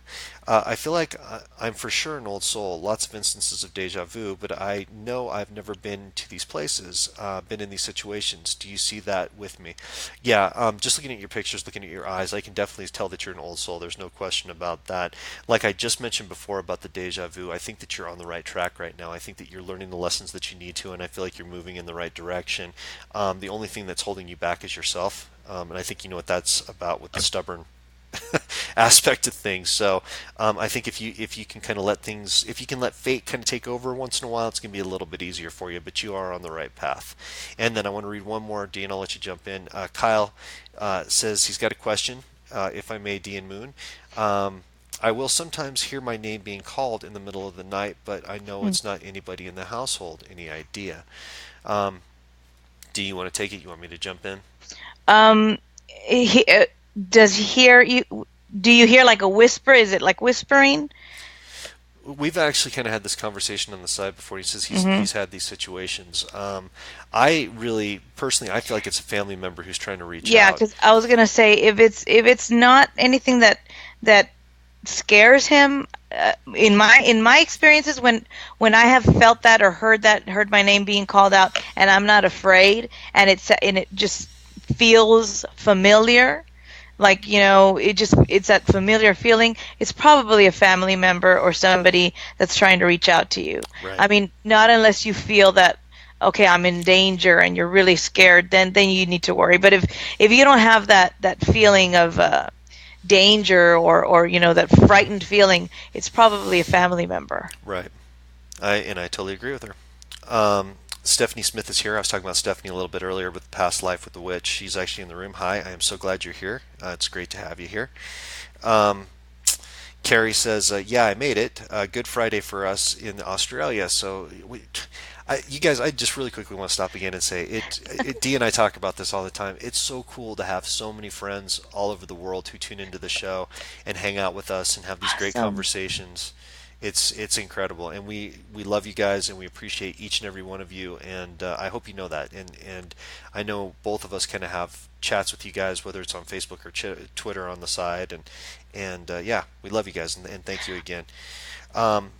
B: I feel like I'm for sure an old soul. Lots of instances of deja vu, but I know I've never been to these places, been in these situations. Do you see that with me? Yeah, just looking at your pictures, looking at your eyes, I can definitely tell that you're an old soul. There's no question about that. Like I just mentioned before about the deja vu, I think that you're on the right track right now. I think that you're learning the lessons that you need to, and I feel like you're moving in the right direction. The only thing that's holding you back is yourself. And I think you know what that's about with the stubborn aspect of things. So I think if you can kind of let things, if you can let fate kind of take over once in a while, it's going to be a little bit easier for you. But you are on the right path. And then I want to read one more, Dean. I'll let you jump in. Kyle says he's got a question. If I may, Dean Moon. I will sometimes hear my name being called in the middle of the night, but I know
A: hmm.
B: it's not anybody in the household. Any idea? Um, do you want to take it? You want me to jump in?
A: Um, he, does he hear you? Do you hear like a whisper? Is it like whispering?
B: We've actually kind of had this conversation on the side before. He says
A: Hmm.
B: he's had these situations. I really personally, I feel like it's a family member who's trying to reach
A: Yeah,
B: out.
A: because I was gonna say if it's not anything that scares him, in my experiences, when I have felt that or heard my name being called out, and I'm not afraid, and it just feels familiar, like it's that familiar feeling. It's probably a family member or somebody that's trying to reach out to you.
B: Right,
A: I mean, not unless you feel that, okay, I'm in danger and you're really scared, then you need to worry. But if you don't have that feeling of danger, or that frightened feeling, it's probably a family member.
B: right. I totally agree with her. Um, Stephanie Smith is here. I was talking about Stephanie a little bit earlier with Past Life with the Witch. She's actually in the room. Hi, I am so glad you're here. It's great to have you here. Um, Carrie says, "Yeah, I made it. Good Friday for us in Australia." So, you guys, I just really quickly want to stop again and say Dee and I talk about this all the time. It's so cool to have so many friends all over the world who tune into the show and hang out with us and have these great
A: Awesome.
B: conversations. It's incredible, and we love you guys, and we appreciate each and every one of you. And I hope you know that. And I know both of us kind of have chats with you guys, whether it's on Facebook or Twitter on the side, and yeah, we love you guys, and thank you again. Um,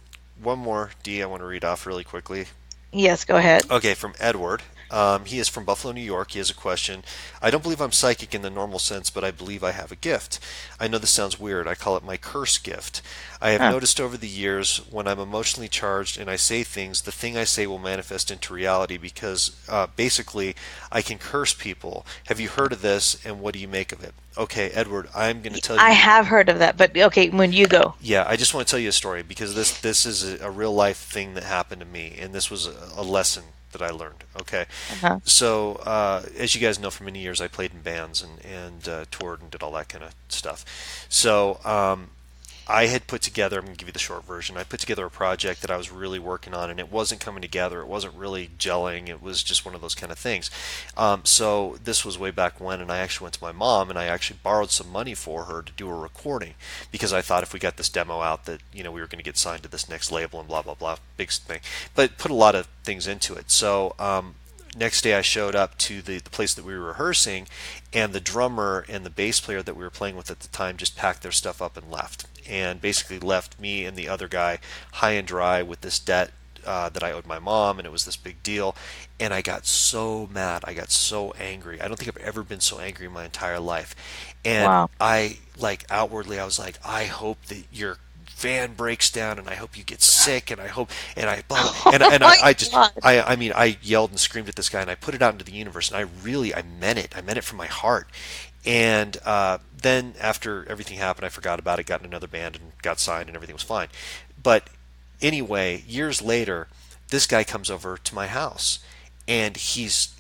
B: one more, D, I want to read off really quickly.
A: Yes, go ahead.
B: Okay, from Edward. He is from Buffalo, New York. He has a question. I don't believe I'm psychic in the normal sense, but I believe I have a gift. I know this sounds weird. I call it my curse gift. I have
A: Huh.
B: noticed over the years when I'm emotionally charged and I say things, the thing I say will manifest into reality because basically I can curse people. Have you heard of this and what do you make of it? Okay, Edward, I'm going to tell
A: I
B: you.
A: have heard of that, but okay, when you go.
B: Yeah, I just want to tell you a story because this is a real life thing that happened to me, and this was a lesson that I learned. Okay,
A: Uh-huh.
B: so as you guys know, for many years I played in bands and toured and did all that kind of stuff. So I had put together, I'm going to give you the short version. I put together a project that I was really working on, and it wasn't coming together. It wasn't really gelling. It was just one of those kind of things. So this was way back when, and I actually went to my mom and I actually borrowed some money for her to do a recording because I thought if we got this demo out that we were going to get signed to this next label and blah blah blah, big thing. But put a lot of things into it. So next day I showed up to the place that we were rehearsing, and the drummer and the bass player that we were playing with at the time just packed their stuff up and left, and basically left me and the other guy high and dry with this debt that I owed my mom, and it was this big deal. And I got so mad. I got so angry. I don't think I've ever been so angry in my entire life. And
A: Wow.
B: I, like, outwardly, I was like, I hope that your van breaks down, and I hope you get sick, and I hope, and I blah, blah. And,
A: Oh
B: and I,
A: my
B: I just,
A: God.
B: I mean, I yelled and screamed at this guy, and I put it out into the universe, and I meant it. I meant it from my heart. And then after everything happened, I forgot about it, got in another band, and got signed, and everything was fine. But anyway, years later, this guy comes over to my house, and he's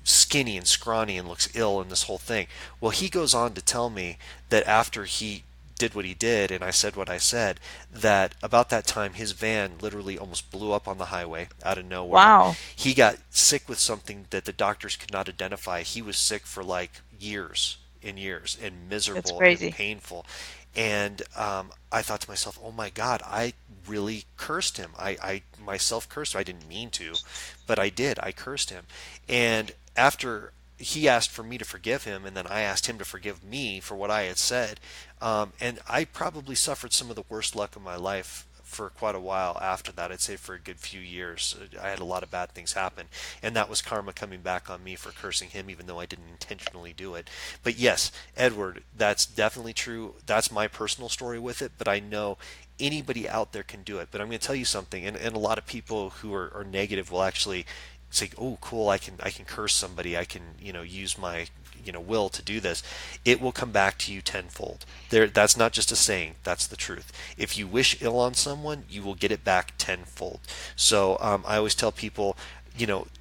B: skinny and scrawny and looks ill in this whole thing. Well, he goes on to tell me that after he did what he did and I said what I said, that about that time his van literally almost blew up on the highway out of nowhere.
A: Wow.
B: He got sick with something that the doctors could not identify. He was sick for like years and years and
A: That's
B: miserable and
A: crazy.
B: painful. And I thought to myself, oh my God, I really cursed him. I myself cursed him. I didn't mean to, but I did. I cursed him. And after he asked for me to forgive him, and then I asked him to forgive me for what I had said. And I probably suffered some of the worst luck of my life for quite a while after that. I'd say for a good few years. I had a lot of bad things happen, and that was karma coming back on me for cursing him, even though I didn't intentionally do it. But yes, Edward, that's definitely true. That's my personal story with it, but I know anybody out there can do it. But I'm going to tell you something, and a lot of people who are negative will actually say, "Oh, cool! I can curse somebody. I can use my will to do this." It will come back to you tenfold. That's not just a saying. That's the truth. If you wish ill on someone, you will get it back tenfold. So I always tell people,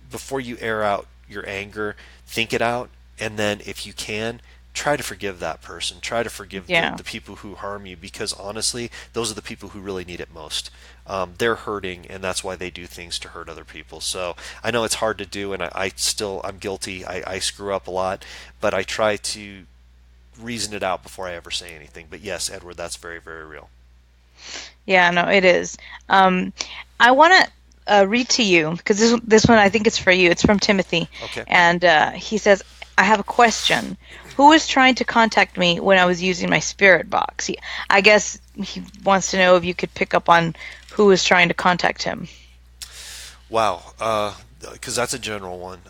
B: before you air out your anger, think it out, and then if you can, try to forgive that person. Try to forgive the,
A: Yeah.
B: the people who harm you, because honestly, those are the people who really need it most. They're hurting, and that's why they do things to hurt other people. So I know it's hard to do, and I'm guilty. I screw up a lot, but I try to reason it out before I ever say anything. But yes, Edward, that's very, very real.
A: Yeah, no, it is. Um, I want to read to you because this one I think it's for you. It's from Timothy,
B: Okay.
A: and he says, "I have a question. Who was trying to contact me when I was using my spirit box?" I guess he wants to know if you could pick up on who was trying to contact him.
B: Wow. Because that's a general one.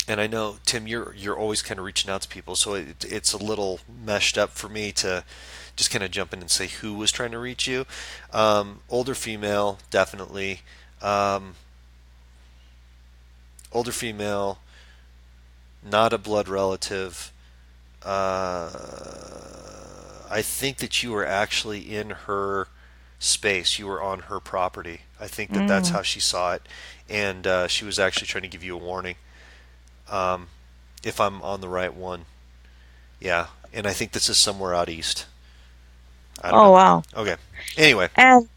B: And I know, Tim, you're always kind of reaching out to people, so it's a little meshed up for me to just kind of jump in and say who was trying to reach you. Older female, definitely. Um, Older female, not a blood relative. Uh, I think that you were actually in her space. You were on her property. I think that that's
A: Mm.
B: how she saw it, and she was actually trying to give you a warning. Um, if I'm on the right one, yeah. And I think this is somewhere out east. I don't
A: Oh,
B: know.
A: wow.
B: Okay. Anyway,
A: And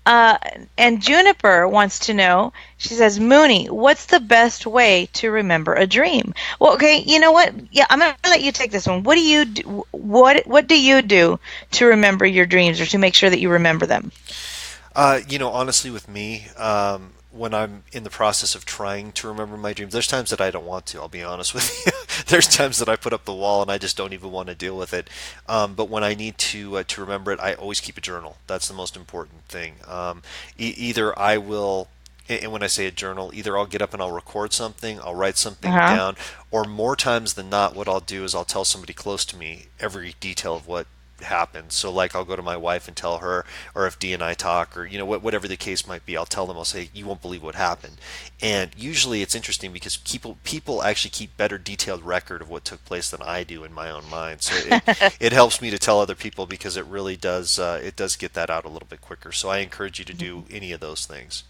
A: uh, and Juniper wants to know. She says, "Mooney, what's the best way to remember a dream?" Well, okay, you know what? Yeah, I'm gonna let you take this one. What do you do? What do you do to remember your dreams or to make sure that you remember them?
B: honestly, with me, when I'm in the process of trying to remember my dreams, there's times that I don't want to. I'll be honest with you. There's times that I put up the wall and I just don't even want to deal with it. But when I need to remember it, I always keep a journal. That's the most important thing. Either I will. And when I say a journal, either I'll get up and I'll record something, I'll write something
A: Uh-huh.
B: down, or more times than not, what I'll do is I'll tell somebody close to me every detail of what happened. So like I'll go to my wife and tell her, or if Dee and I talk, or whatever the case might be, I'll tell them. I'll say, "You won't believe what happened." And usually it's interesting because people actually keep better detailed record of what took place than I do in my own mind. So it helps me to tell other people because it does get that out a little bit quicker. So I encourage you to do any of those things.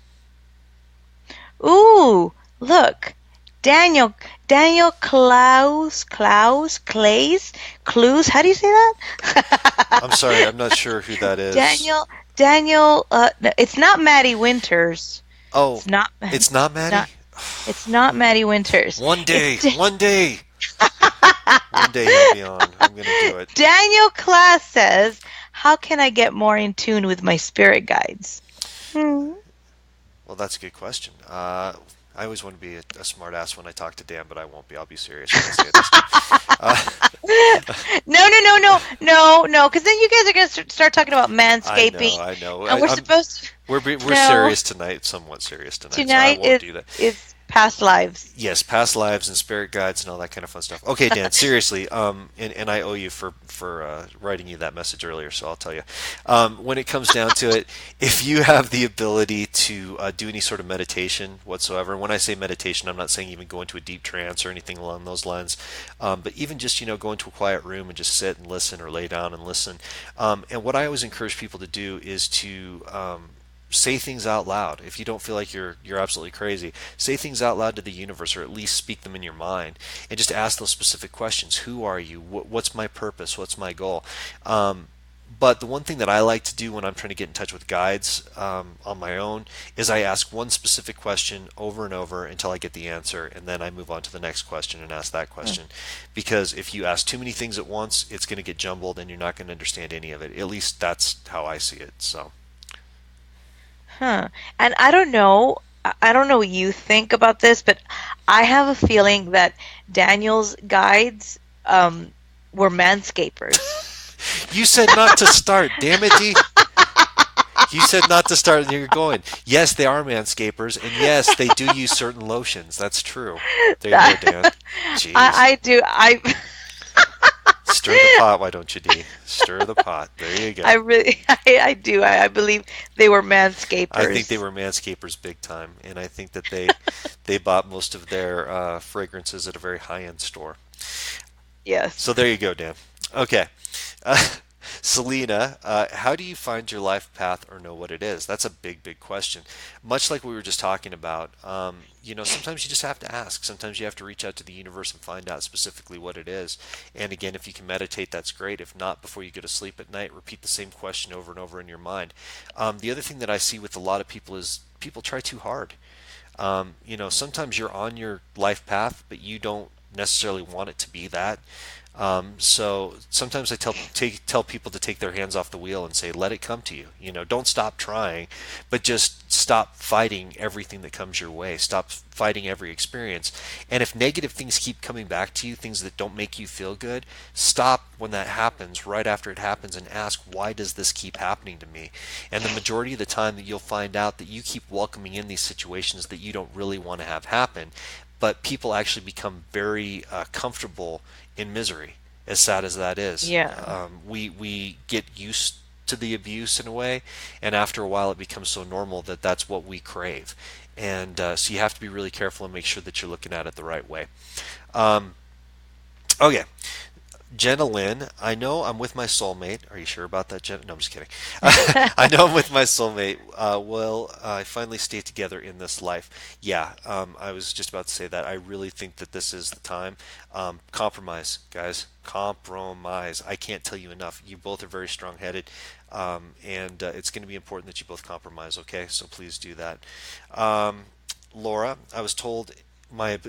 A: Ooh, look. Daniel Daniel Clues. How do you say
B: I'm sorry,
A: that?
B: I'm not sure who that is.
A: Daniel no, it's not Maddie Winters.
B: Oh,
A: It's not
B: it's not
A: it's not
B: Maddie?
A: it's not Maddie Winters.
B: One
A: It's
B: day, one day, one day he'll be on. I'm gonna do it.
A: Daniel Class says, "How can I get more in tune with my spirit guides?" Hmm.
B: Well, that's a good question. I always want to be a smart ass when I talk to Dan, but I won't be. I'll be serious when I say it this time. Uh,
A: No, because then you guys are going to start talking about
B: I
A: manscaping,
B: know, I know.
A: and we're supposed to.
B: We're
A: No,
B: serious tonight, somewhat serious tonight, so I
A: tonight
B: won't do that.
A: is past lives.
B: Yes, past lives and spirit guides and all that kind of fun stuff. Okay, Dan, seriously, and I owe you for writing you that message earlier, so I'll tell you. When it comes down to it, if you have the ability to do any sort of meditation whatsoever, and when I say meditation, I'm not saying even go into a deep trance or anything along those lines, but even just go into a quiet room and just sit and listen or lay down and listen. And what I always encourage people to do is to say things out loud. If you don't feel like you're absolutely crazy, say things out loud to the universe, or at least speak them in your mind, and just ask those specific questions. Who are you? What's my purpose? What's my goal? But the one thing that I like to do when I'm trying to get in touch with guides on my own is I ask one specific question over and over until I get the answer, and then I move on to the next question and ask that question. Because if you ask too many things at once, it's going to get jumbled and you're not going to understand any of it. At least that's how I see it. So.
A: Huh. And I don't know what you think about this, but I have a feeling that Daniel's guides were manscapers.
B: You said not to start, damn it, D. You said not to start, and you're going. Yes, they are manscapers, and yes, they do use certain lotions. That's true. There you go, Dan. Jeez.
A: I do.
B: Stir the pot, why don't you, D? Stir the pot. There you
A: I
B: go.
A: really, I do. I believe they were
B: I think they
A: manscapers.
B: were manscapers big time, and I think that they bought most of their fragrances at a very high end store. So
A: Yes.
B: there you go, Dan. Okay. Uh, Selena, how do you find your life path or know what it is? That's a big, big question. Much like we were just talking about, sometimes you just have to ask. Sometimes you have to reach out to the universe and find out specifically what it is. And again, if you can meditate, that's great. If not, before you go to sleep at night, repeat the same question over and over in your mind. The other thing that I see with a lot of people is people try too hard. Sometimes you're on your life path, but you don't necessarily want it to be that. So sometimes I tell people to take their hands off the wheel and say, let it come to you. Don't stop trying, but just stop fighting everything that comes your way. Stop fighting every experience. And if negative things keep coming back to you, things that don't make you feel good, stop when that happens, right after it happens, and ask, why does this keep happening to me? And the majority of the time that you'll find out that you keep welcoming in these situations that you don't really want to have happen, but people actually become very comfortable in misery, as sad as that is.
A: Yeah.
B: We get used to the abuse in a way, and after a while it becomes so normal that that's what we crave. And so you have to be really careful and make sure that you're looking at it the right way. Um, okay, Jenna Lynn, I know I'm with my soulmate. Are you sure about that, Jenna? No, I'm just kidding. I know I'm with my soulmate. Will I finally stay together in this life? Yeah, I was just about to say that. I really think that this is the time. Compromise, guys. Compromise. I can't tell you enough. You both are very strong-headed, and it's going to be important that you both compromise. Okay, so please do that. Um, Laura, my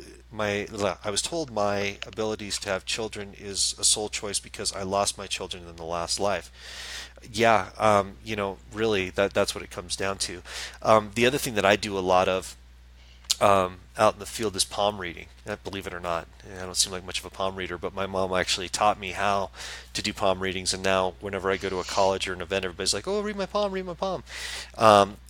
B: I was told my abilities to have children is a sole choice because I lost my children in the last life. Yeah, really that's what it comes down to. The other thing that I do a lot of out in the field is palm reading. Believe it or not, I don't seem like much of a palm reader, but my mom actually taught me how to do palm readings, and now whenever I go to a college or an event, everybody's like, "Oh, read my palm."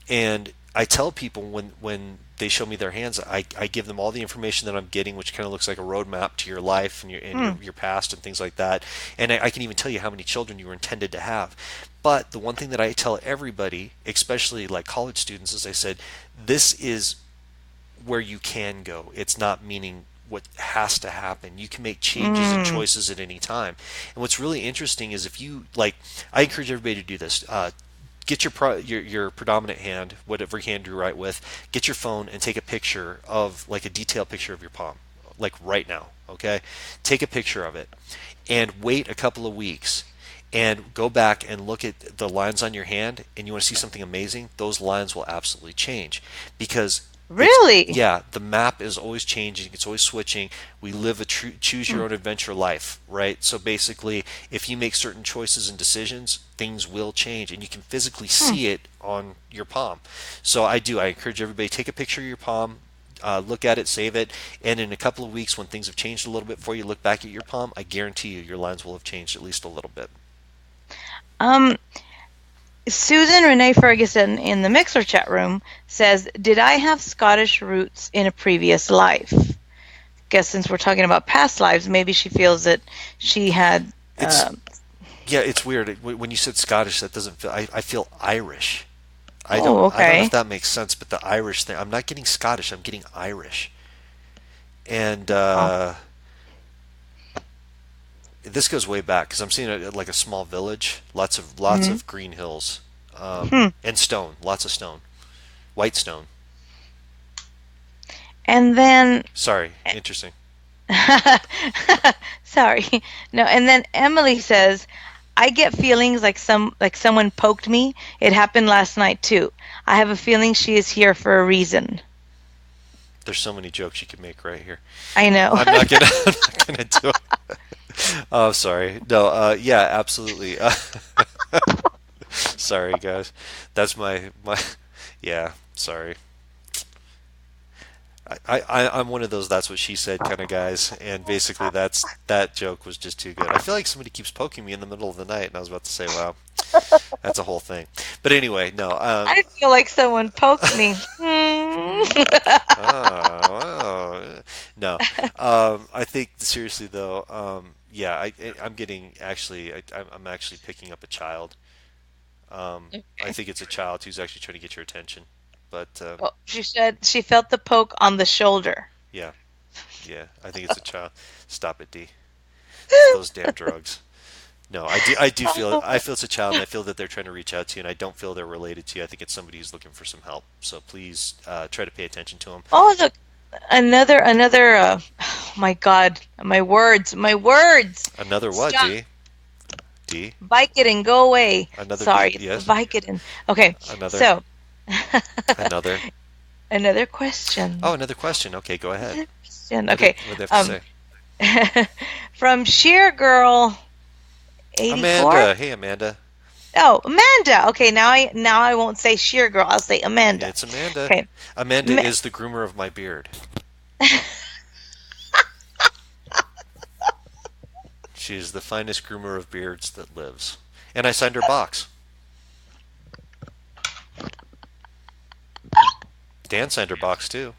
B: And I tell people when they show me their hands, I give them all the information that I'm getting, which kind of looks like a roadmap to your life and
A: Hmm.
B: your past and things like that. And I can even tell you how many children you were intended to have. But the one thing that I tell everybody, especially like college students, is I said, this is where you can go. It's not meaning what has to happen. You can make changes and
A: Mm.
B: choices at any time. And what's really interesting is if you like, I encourage everybody to do this. get your predominant hand, whatever hand you write with, get your phone and take a picture of like a detailed picture of your palm, like right now. Okay, take a picture of it, and wait a couple of weeks, and go back and look at the lines on your hand, and you want to see something amazing, those lines will absolutely change because it's
A: Really?
B: yeah, the map is always changing, it's always switching. We live a choose your
A: Hmm.
B: own adventure life, right? So basically, if you make certain choices and decisions, things will change, and you can physically
A: Hmm.
B: see it on your palm. So I encourage everybody, take a picture of your palm, look at it, save it, and in a couple of weeks when things have changed a little bit for you, look back at your palm. I guarantee you your lines will have changed at least a little bit.
A: Um, Susan Renee Ferguson in the Mixer chat room says, "Did I have Scottish roots in a previous life?" Guess since we're talking about past lives, maybe she feels that she had.
B: It's
A: Uh,
B: Yeah, it's weird. When you said Scottish, that doesn't feel. I feel Irish.
A: oh,
B: I don't know if
A: okay.
B: that makes sense, but the Irish thing. I'm not getting Scottish. I'm getting Irish, and
A: Oh.
B: this goes way back because I'm seeing it like a small village, lots
A: Mhm.
B: of green hills,
A: Hmm.
B: and stone, lots of stone, white stone.
A: And then,
B: Sorry, interesting.
A: sorry, no. And then Emily says, "I get feelings like someone poked me. It happened last night too. I have a feeling she is here for a reason."
B: There's so many jokes you could make right here.
A: I know.
B: I'm not gonna I'm not gonna do it. Oh, sorry. No. Yeah, absolutely. Sorry, guys. That's my. Yeah. Sorry. I'm one of those that's what she said kind of guys, and basically that joke was just too good. I feel like somebody keeps poking me in the middle of the night, and I was about to say, wow, that's a whole thing. But anyway, no.
A: I feel like someone poked me. Hmm.
B: No. I think seriously though, yeah, I'm getting actually, I'm actually picking up a child. I think it's a child who's actually trying to get your attention. But
A: Well, she said she felt the poke on the shoulder.
B: yeah, yeah, I think it's a child. Stop it, D. It's those damn drugs. No, I feel it's a child, and I feel that they're trying to reach out to you, and I don't feel they're related to you. I think it's somebody who's looking for some help. So please try to pay attention to them.
A: Oh, look, another. Oh my God, my words.
B: Another what,
A: Stop.
B: D? D?
A: Vicodin, go away.
B: Another D?
A: Sorry, it's the
B: Yes.
A: Vicodin. Okay,
B: Another.
A: so
B: Another.
A: another question.
B: Oh, another question. Okay, go ahead.
A: Question. Okay,
B: What do they have to
A: um,
B: say?
A: from Sheer Girl 84.
B: Amanda. Hey, Amanda.
A: Oh, Amanda. Okay, now I won't say Sheer Girl. I'll say Amanda.
B: It's Amanda.
A: Okay.
B: Amanda
A: Ma-
B: is the groomer of my beard. She is the finest groomer of beards that lives. And I signed her box. Dan signed her box too.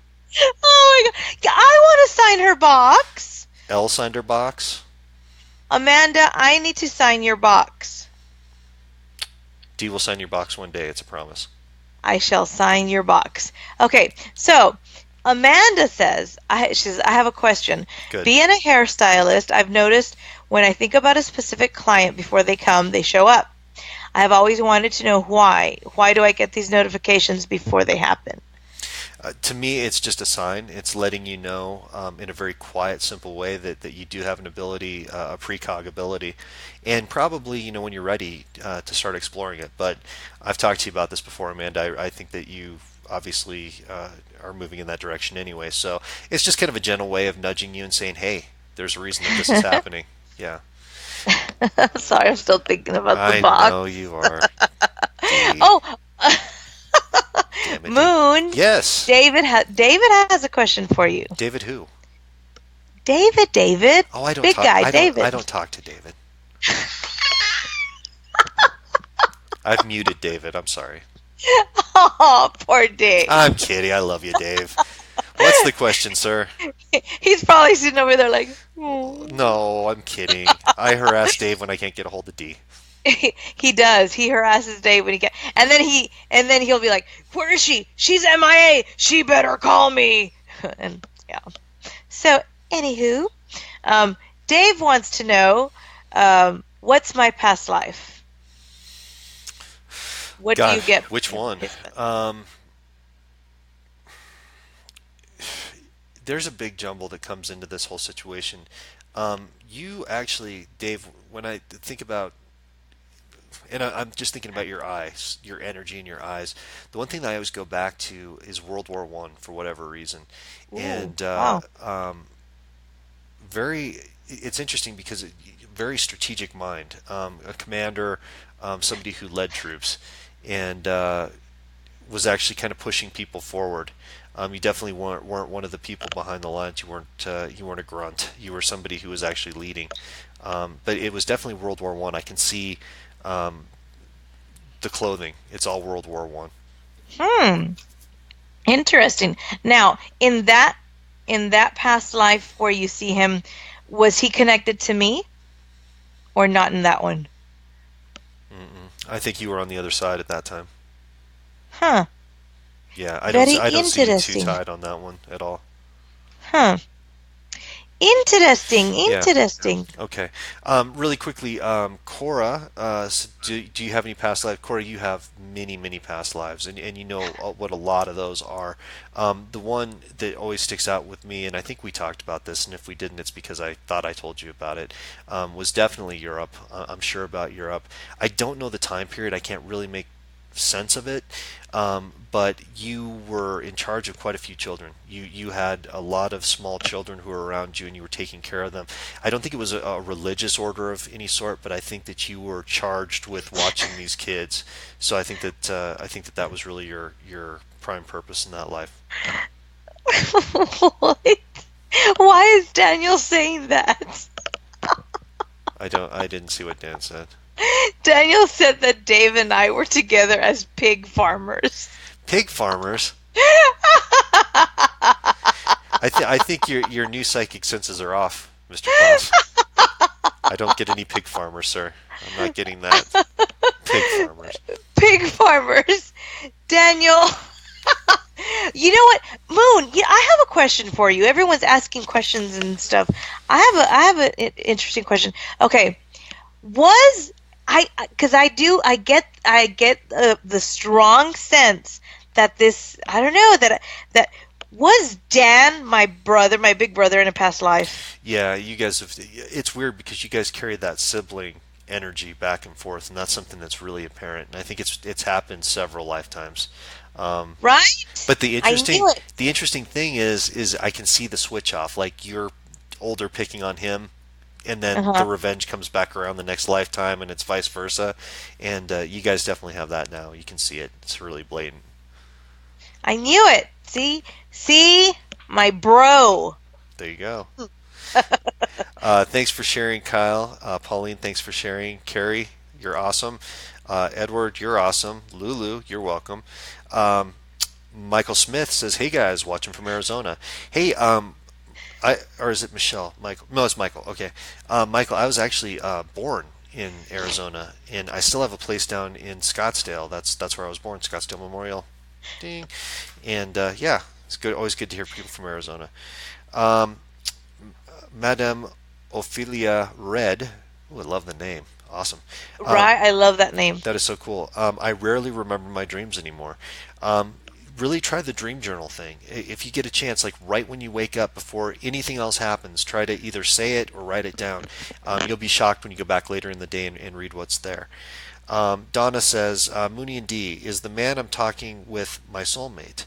A: Oh my God. Yeah, I want to sign her box.
B: Elle signed her box.
A: Amanda, I need to sign your box.
B: D will sign your box one day. It's a promise.
A: I shall sign your box. Okay, so Amanda says, she says, I have a question.
B: Good.
A: Being a hairstylist, I've noticed when I think about a specific client before they come, they show up. I have always wanted to know why. Why do I get these notifications before they happen?
B: To me, it's just a sign. It's letting you know in a very quiet, simple way that you do have an ability, a precog ability, and probably when you're ready to start exploring it. But I've talked to you about this before, Amanda. I think that you obviously are moving in that direction anyway. So it's just kind of a gentle way of nudging you and saying, "Hey, there's a reason that this is happening." Yeah,
A: Sorry, I'm still thinking about the
B: I
A: box.
B: know you are. D.
A: Oh,
B: Damn it, D.
A: Moon.
B: Yes,
A: David has a question for you.
B: David. Who?
A: David,
B: Oh, I don't
A: big
B: talk.
A: guy,
B: I
A: David.
B: don't talk to David. I've muted David. I'm sorry.
A: Oh, poor Dave.
B: I'm kidding. I love you, Dave. What's the question, sir?
A: He's probably sitting over there like, "Hmm."
B: No, I'm kidding. I harass Dave when I can't get a hold of D.
A: He does. He harasses Dave when he get, and then he'll be like, "Where is she? She's MIA. She better call me." And yeah. So, anywho, Dave wants to know, what's my past life? What do
B: God,
A: you get from
B: which one?
A: his message?
B: Um, there's a big jumble that comes into this whole situation. You actually, Dave, when I think about, and I'm just thinking about your eyes, your energy in your eyes. The one thing that I always go back to is World War One for whatever reason,
A: Ooh,
B: and
A: wow.
B: very. It's interesting because very strategic mind, a commander, somebody who led troops, and was actually kind of pushing people forward. You definitely weren't one of the people behind the lines. You weren't a grunt. You were somebody who was actually leading. But it was definitely World War One. I can see um, the clothing. It's all World War One.
A: Hmm. Interesting. Now, in that past life where you see him, was he connected to me or not in that one?
B: I think you were on the other side at that time.
A: Huh.
B: Yeah,
A: Very
B: I don't see you two
A: interesting.
B: tied on that one at all.
A: Huh. Interesting.
B: Yeah.
A: Interesting.
B: Okay. Really quickly, Cora, do you have any past lives? Cora, you have many, many past lives, and you know what a lot of those are. The one that always sticks out with me, and I think we talked about this, and if we didn't, it's because I thought I told you about it, was definitely Europe. I'm sure about Europe. I don't know the time period. I can't really make sense of it. But you were in charge of quite a few children. You had a lot of small children who were around you, and you were taking care of them. I don't think it was a religious order of any sort, but I think that you were charged with watching these kids. So I think that that was really your prime purpose in that life.
A: What? Why is Daniel saying that?
B: I didn't see what Dan said.
A: Daniel said that Dave and I were together as pig farmers.
B: Pig farmers. I think your new psychic senses are off, Mr. Klaus. I don't get any pig farmers, sir. I'm not getting that. Pig farmers.
A: Pig farmers. Daniel, you know what? Moon, yeah, I have a question for you. Everyone's asking questions and stuff. I have an interesting question. Okay, was I because I get the strong sense that this I don't know that was Dan my brother, my big brother in a past life.
B: Yeah, you guys have. It's weird because you guys carry that sibling energy back and forth, and that's something that's really apparent. And I think it's happened several lifetimes. Um,
A: Right?
B: but
A: I knew it.
B: the interesting thing is I can see the switch off. Like you're older picking on him, and then the
A: Uh-huh.
B: revenge comes back around the next lifetime, and it's vice versa. And you guys definitely have that now. You can see it. It's really blatant.
A: I knew it. See, my bro.
B: There you go. Thanks for sharing, Kyle. Pauline, thanks for sharing. Carrie, you're awesome. Edward, you're awesome. Lulu, you're welcome. Um, Michael Smith says, "Hey guys, watching from Arizona. Hey, or is it Michelle? Michael? No, it's Michael. Okay, Michael. I was actually born in Arizona, and I still have a place down in Scottsdale. That's where I was born, Scottsdale Memorial. Ding. And yeah, it's good. Always good to hear people from Arizona. Um, Madame Ophelia Red. Ooh, I love the name. Awesome. Um,
A: Right? I love that name.
B: that is so cool. I rarely remember my dreams anymore. Um, really try the dream journal thing. If you get a chance, like right when you wake up before anything else happens, try to either say it or write it down. You'll be shocked when you go back later in the day and read what's there. Donna says, Mooney and D, is the man I'm talking with my soulmate?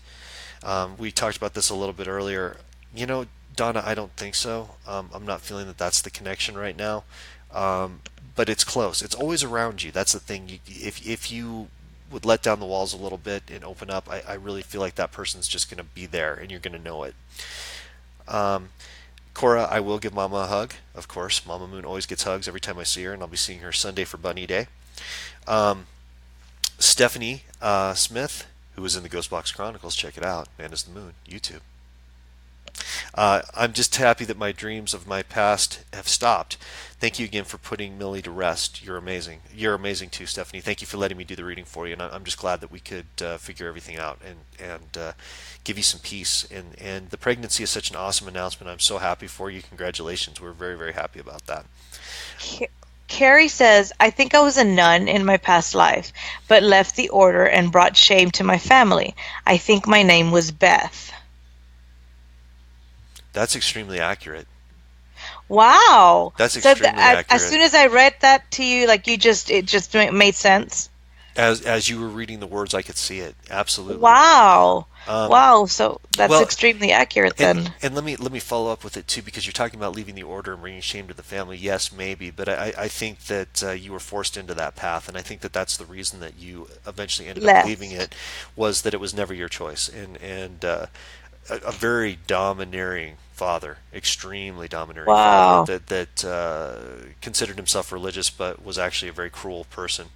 B: We talked about this a little bit earlier. You know, Donna, I don't think so. I'm not feeling that that's the connection right now. Um, but it's close. It's always around you. That's the thing. If you would let down the walls a little bit and open up, I really feel like that person's just going to be there and you're going to know it. Um, Cora, I will give Mama a hug, of course. Mama Moon always gets hugs every time I see her, and I'll be seeing her Sunday for Bunny Day. Um, Stephanie Smith, who was in the Ghostbox Chronicles, check it out. Man is the Moon, YouTube. I'm just happy that my dreams of my past have stopped. Thank you again for putting Millie to rest. You're amazing. You're amazing too, Stephanie. Thank you for letting me do the reading for you, and I'm just glad that we could figure everything out and give you some peace. And the pregnancy is such an awesome announcement. I'm so happy for you. Congratulations. We're very very happy about that.
A: Carrie says, I think I was a nun in my past life, but left the order and brought shame to my family. I think my name was Beth.
B: That's extremely accurate.
A: Wow.
B: That's
A: So
B: extremely
A: as
B: accurate.
A: soon as I read that to you, like it just made sense.
B: As you were reading the words, I could see it. Absolutely.
A: Wow.
B: Um,
A: Wow. So that's
B: well,
A: extremely accurate
B: and
A: then.
B: let me follow up with it too, because you're talking about leaving the order and bringing shame to the family. Yes, maybe, but I think that you were forced into that path, and I think that that's the reason that you eventually ended up leaving
A: Left.
B: it, was that it was never your choice, and a very domineering father, extremely domineering father
A: Wow.
B: that considered himself religious but was actually a very cruel person,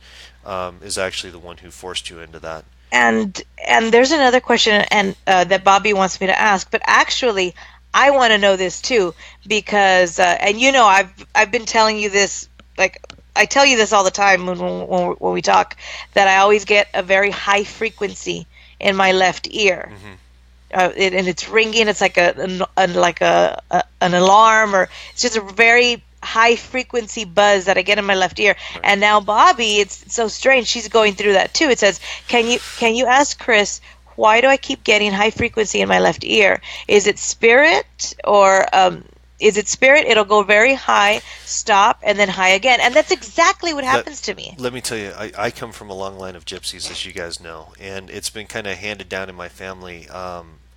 B: is actually the one who forced you into that.
A: And there's another question and that Bobby wants me to ask, but actually I want to know this too because and you know I've been telling you this like I tell you this all the time when we talk that I always get a very high frequency in my left ear.
B: Hmm.
A: And it's ringing. It's like an alarm, or it's just a very high frequency buzz that I get in my left ear.
B: Right.
A: And now Bobby, it's so strange. She's going through that too. It says, "Can you ask Chris why do I keep getting high frequency in my left ear? Is it spirit or is it spirit? It'll go very high, stop, and then high again." And that's exactly what
B: Let
A: happens to me.
B: let me tell you, I come from a long line of gypsies, as you guys know, and it's been kind of handed down in my family.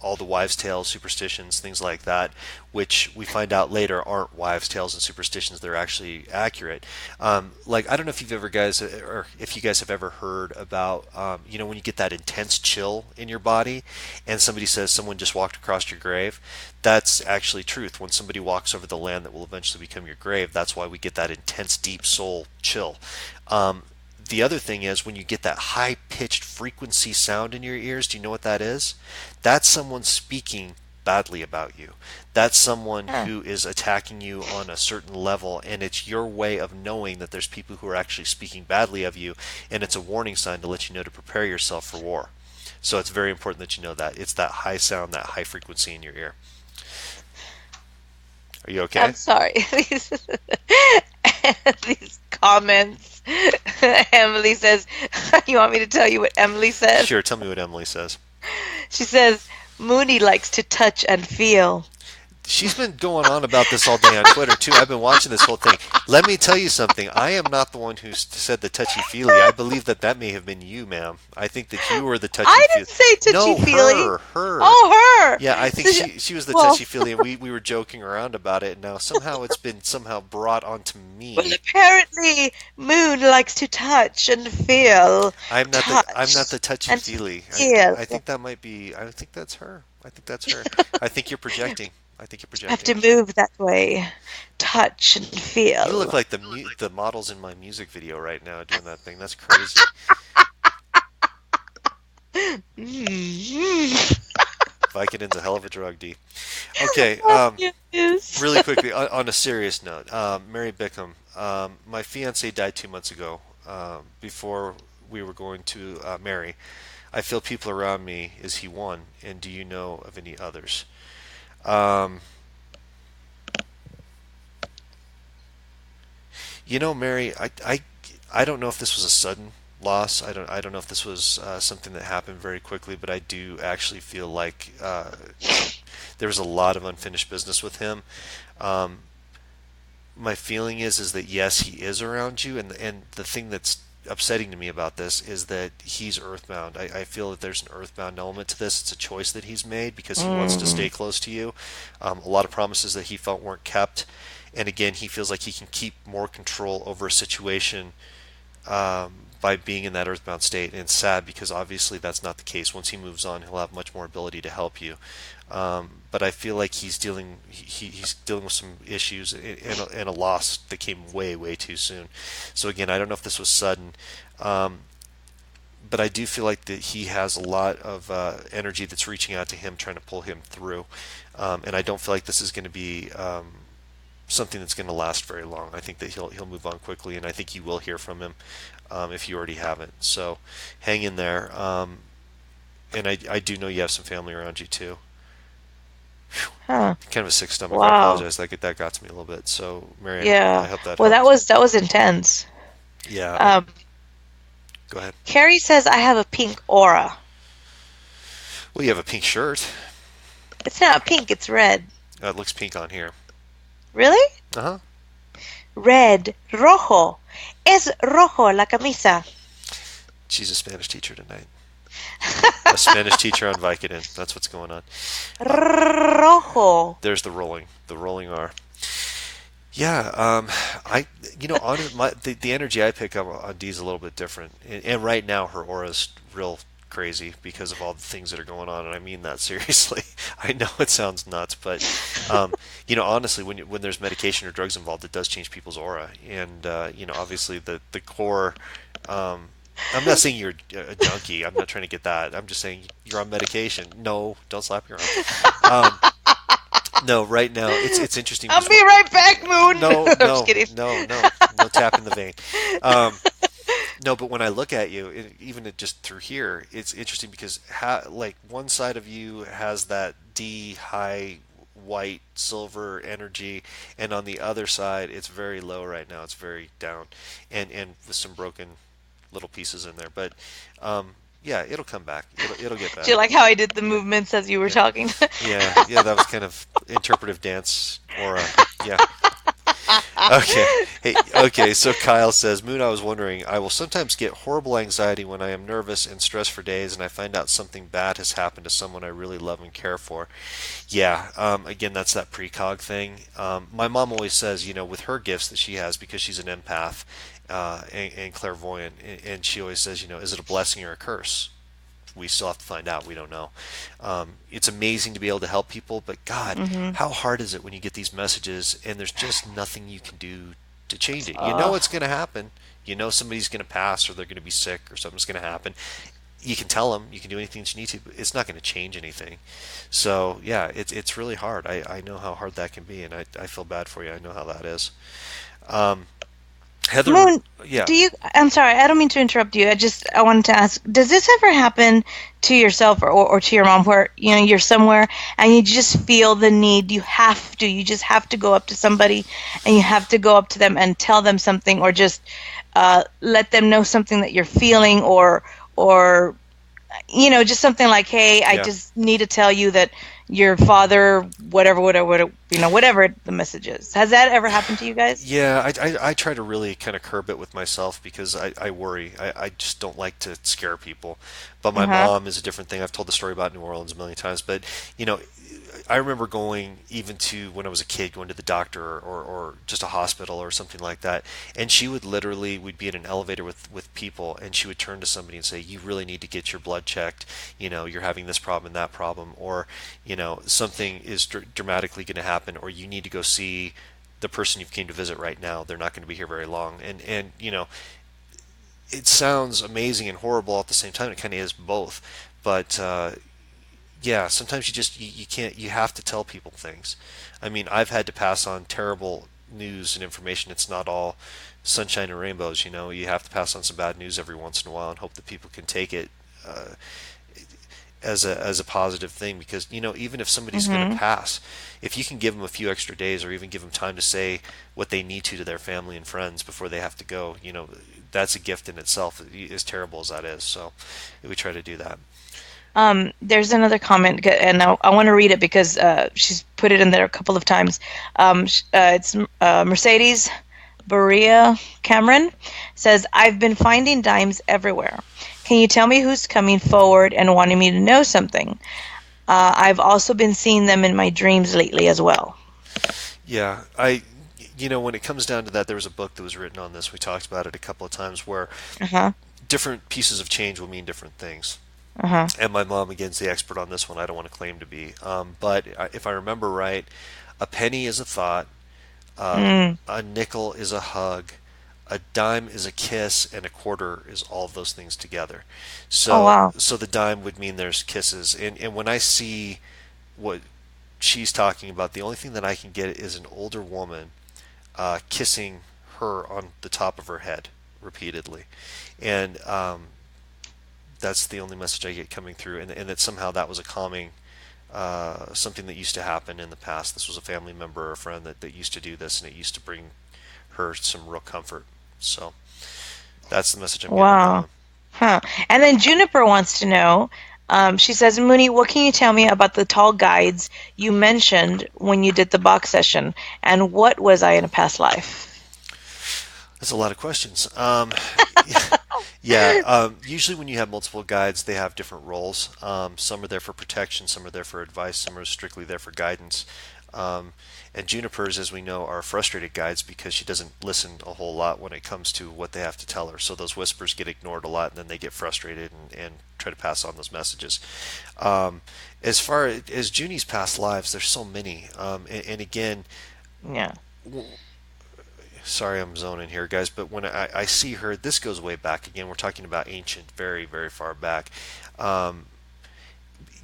B: All the wives' tales, superstitions, things like that, which we find out later aren't wives' tales and superstitions. They're actually accurate. Like, I don't know if you've ever guys, or if you guys have ever heard about, when you get that intense chill in your body, and somebody says someone just walked across your grave. That's actually truth. When somebody walks over the land that will eventually become your grave, that's why we get that intense, deep soul chill. Um, the other thing is when you get that high pitched frequency sound in your ears, do you know what that is? That's someone speaking badly about you. That's someone
A: Huh.
B: who is attacking you on a certain level, and it's your way of knowing that there's people who are actually speaking badly of you, and it's a warning sign to let you know to prepare yourself for war. So it's very important that you know that. It's that high sound, that high frequency in your ear. Are you
A: I'm
B: okay?
A: sorry. These comments. Emily says, "You want me to tell you what Emily said?"
B: Sure, tell me what Emily says.
A: She says, "Moonie likes to touch and feel."
B: She's been going on about this all day on Twitter too. I've been watching this whole thing. Let me tell you something. I am not the one who said the touchy feely. I believe that that may have been you, ma'am. I think that you were the touchy
A: I
B: feely.
A: didn't say touchy
B: No,
A: feely.
B: her.
A: Oh, her.
B: Yeah, I think
A: So,
B: she was the
A: well,
B: touchy feely, and we were joking around about it. And now somehow it's been somehow brought onto
A: well,
B: me.
A: apparently, Moon likes to touch and feel,
B: I'm not the
A: touch
B: touchy
A: and
B: feely.
A: feel.
B: I think that might be. I think that's her. I think that's her. I think you're projecting. I think you're
A: Have
B: projecting.
A: to move that way. Touch and
B: You look
A: feel.
B: like the models in my music video right now doing that thing. That's crazy.
A: Mm.
B: Vicodin's a hell of a drug, D. Okay,
A: Oh, yes.
B: really quickly on a serious note, Mary Bickham. My fiance died 2 months ago. Before we were going to marry, I feel people around me. Is he one? And do you know of any others? Um, Mary, I don't know if this was a sudden loss. I don't know if this was something that happened very quickly, but I do actually feel like there was a lot of unfinished business with him. Um, my feeling is that yes, he is around you, and the thing that's upsetting to me about this is that he's earthbound. I feel that there's an earthbound element to this. It's a choice that he's made because he wants to
A: Mm.
B: stay close to you. A lot of promises that he felt weren't kept, and again, he feels like he can keep more control over a situation by being in that earthbound state. And it's sad because obviously that's not the case. Once he moves on, he'll have much more ability to help you. But I feel like he's dealing with some issues and a loss that came way way too soon. So again, I don't know if this was sudden, um, but I do feel like that he has a lot of energy that's reaching out to him, trying to pull him through. And I don't feel like this is going to be something that's going to last very long. I think that he'll move on quickly, and I think you will hear from him if you already haven't. So hang in there. And I do know you have some family around you too.
A: Huh.
B: Kind of a sick stomach. I
A: Wow.
B: apologize. That got to me a little bit. So, Mary, I
A: Yeah.
B: hope that
A: Well, that
B: helped.
A: was that was intense.
B: Yeah.
A: Um,
B: Go ahead.
A: Carrie says I have a pink aura.
B: Well, you have a pink shirt.
A: It's not pink, it's red.
B: It looks pink on here.
A: Really?
B: Uh huh.
A: Red, rojo. Es rojo la camisa.
B: She's a Spanish teacher tonight. A Spanish teacher on Vicodin. That's what's going on. Uh,
A: Rojo.
B: there's the rolling R. Yeah, I, on the energy I pick up on Dee is a little bit different, and right now her aura's real crazy because of all the things that are going on, and I mean that seriously. I know it sounds nuts, but honestly, when there's medication or drugs involved, it does change people's aura, and obviously the core. Um, I'm not saying you're a junkie. I'm not trying to get that. I'm just saying you're on medication. No, don't slap your arm. Um, no, right now it's interesting
A: I'll
B: because
A: be right back, Moon.
B: no,
A: I'm just
B: no,
A: kidding.
B: no tap in the vein. Um, no, but when I look at you, even just through here, it's interesting because like one side of you has that D high white silver energy, and on the other side, it's very low right now. It's very down, and with some broken little pieces in there. But yeah, it'll come back. It'll get
A: Do you
B: better.
A: like how I did the
B: Yeah,
A: movements as you were
B: yeah,
A: talking?
B: yeah. That was kind of interpretive dance aura. Yeah. Okay. Hey, okay. So Kyle says, Moon, I was wondering, I will sometimes get horrible anxiety when I am nervous and stressed for days and I find out something bad has happened to someone I really love and care for. Yeah. Again, that's that precog thing. My mom always says, with her gifts that she has because she's an empath and clairvoyant, and she always says, is it a blessing or a curse? We still have to find out. We don't know. It's amazing to be able to help people, but God,
A: Hmm.
B: how hard is it when you get these messages and there's just nothing you can do to change it? You know
A: Uh,
B: it's going to happen. You know somebody's going to pass or they're going to be sick or something's going to happen. You can tell them, you can do anything that you need to, but it's not going to change anything. So yeah, it's really hard. I know how hard that can be, and I feel bad for you. I know how that is. Um, Heather,
A: Moon,
B: yeah,
A: do you? I'm sorry, I don't mean to interrupt you. I wanted to ask, does this ever happen to yourself or to your mom where, you're somewhere and you just feel the need, you just have to go up to somebody and you have to go up to them and tell them something or just let them know something that you're feeling or just something like, hey, I
B: yeah.
A: just need to tell you that your father, whatever the message is. Has that ever happened to you guys?
B: Yeah, I try to really kind of curb it with myself because I worry. I just don't like to scare people. But my
A: Uh-huh.
B: mom is a different thing. I've told the story about New Orleans a million times. But, you know, I remember going even to when I was a kid, going to the doctor or just a hospital or something like that. And she would literally, we'd be in an elevator with people, and she would turn to somebody and say, "You really need to get your blood checked. You're having this problem and that problem, or, something is dramatically going to happen, or you need to go see the person you've came to visit right now. They're not going to be here very long." And it sounds amazing and horrible at the same time. It kind of is both. But yeah, sometimes you can't. You have to tell people things. I mean, I've had to pass on terrible news and information. It's not all sunshine and rainbows. You have to pass on some bad news every once in a while and hope that people can take it uh, as a positive thing, because even if somebody's going to
A: Mm-hmm.
B: pass, if you can give them a few extra days or even give them time to say what they need to their family and friends before they have to go, that's a gift in itself, as terrible as that is. So we try to do that.
A: There's another comment, and I want to read it because she's put it in there a couple of times. It's Mercedes Berea Cameron says, I've been finding dimes everywhere. Can you tell me who's coming forward and wanting me to know something? I've also been seeing them in my dreams lately as well.
B: Yeah, when it comes down to that, there was a book that was written on this. We talked about it a couple of times where
A: Uh huh.
B: different pieces of change will mean different things.
A: Uh huh.
B: And my mom, again, is the expert on this one. I don't want to claim to be. But if I remember right, a penny is a thought,
A: Mm.
B: a nickel is a hug, a dime is a kiss, and a quarter is all of those things together.
A: Oh
B: So,
A: wow.
B: so the dime would mean there's kisses. And when I see what she's talking about, the only thing that I can get is an older woman kissing her on the top of her head repeatedly. And that's the only message I get coming through, and that somehow that was a calming something that used to happen in the past. This was a family member or a friend that used to do this, and it used to bring her some real comfort. So that's the message I'm getting on that
A: Wow.
B: one.
A: Huh. And then Juniper wants to know. She says, Mooney, what can you tell me about the tall guides you mentioned when you did the box session? And what was I in a past life?
B: That's a lot of questions. Yeah, usually when you have multiple guides, they have different roles. Some are there for protection, some are there for advice, some are strictly there for guidance. Um, and Juniper's, as we know, are frustrated guides because she doesn't listen a whole lot when it comes to what they have to tell her. So those whispers get ignored a lot, and then they get frustrated and try to pass on those messages. Um, as far as Junie's past lives, there's so many. And again,
A: Yeah.
B: sorry I'm zoning here, guys, but when I see her, this goes way back again. We're talking about ancient, very, very far back. Um,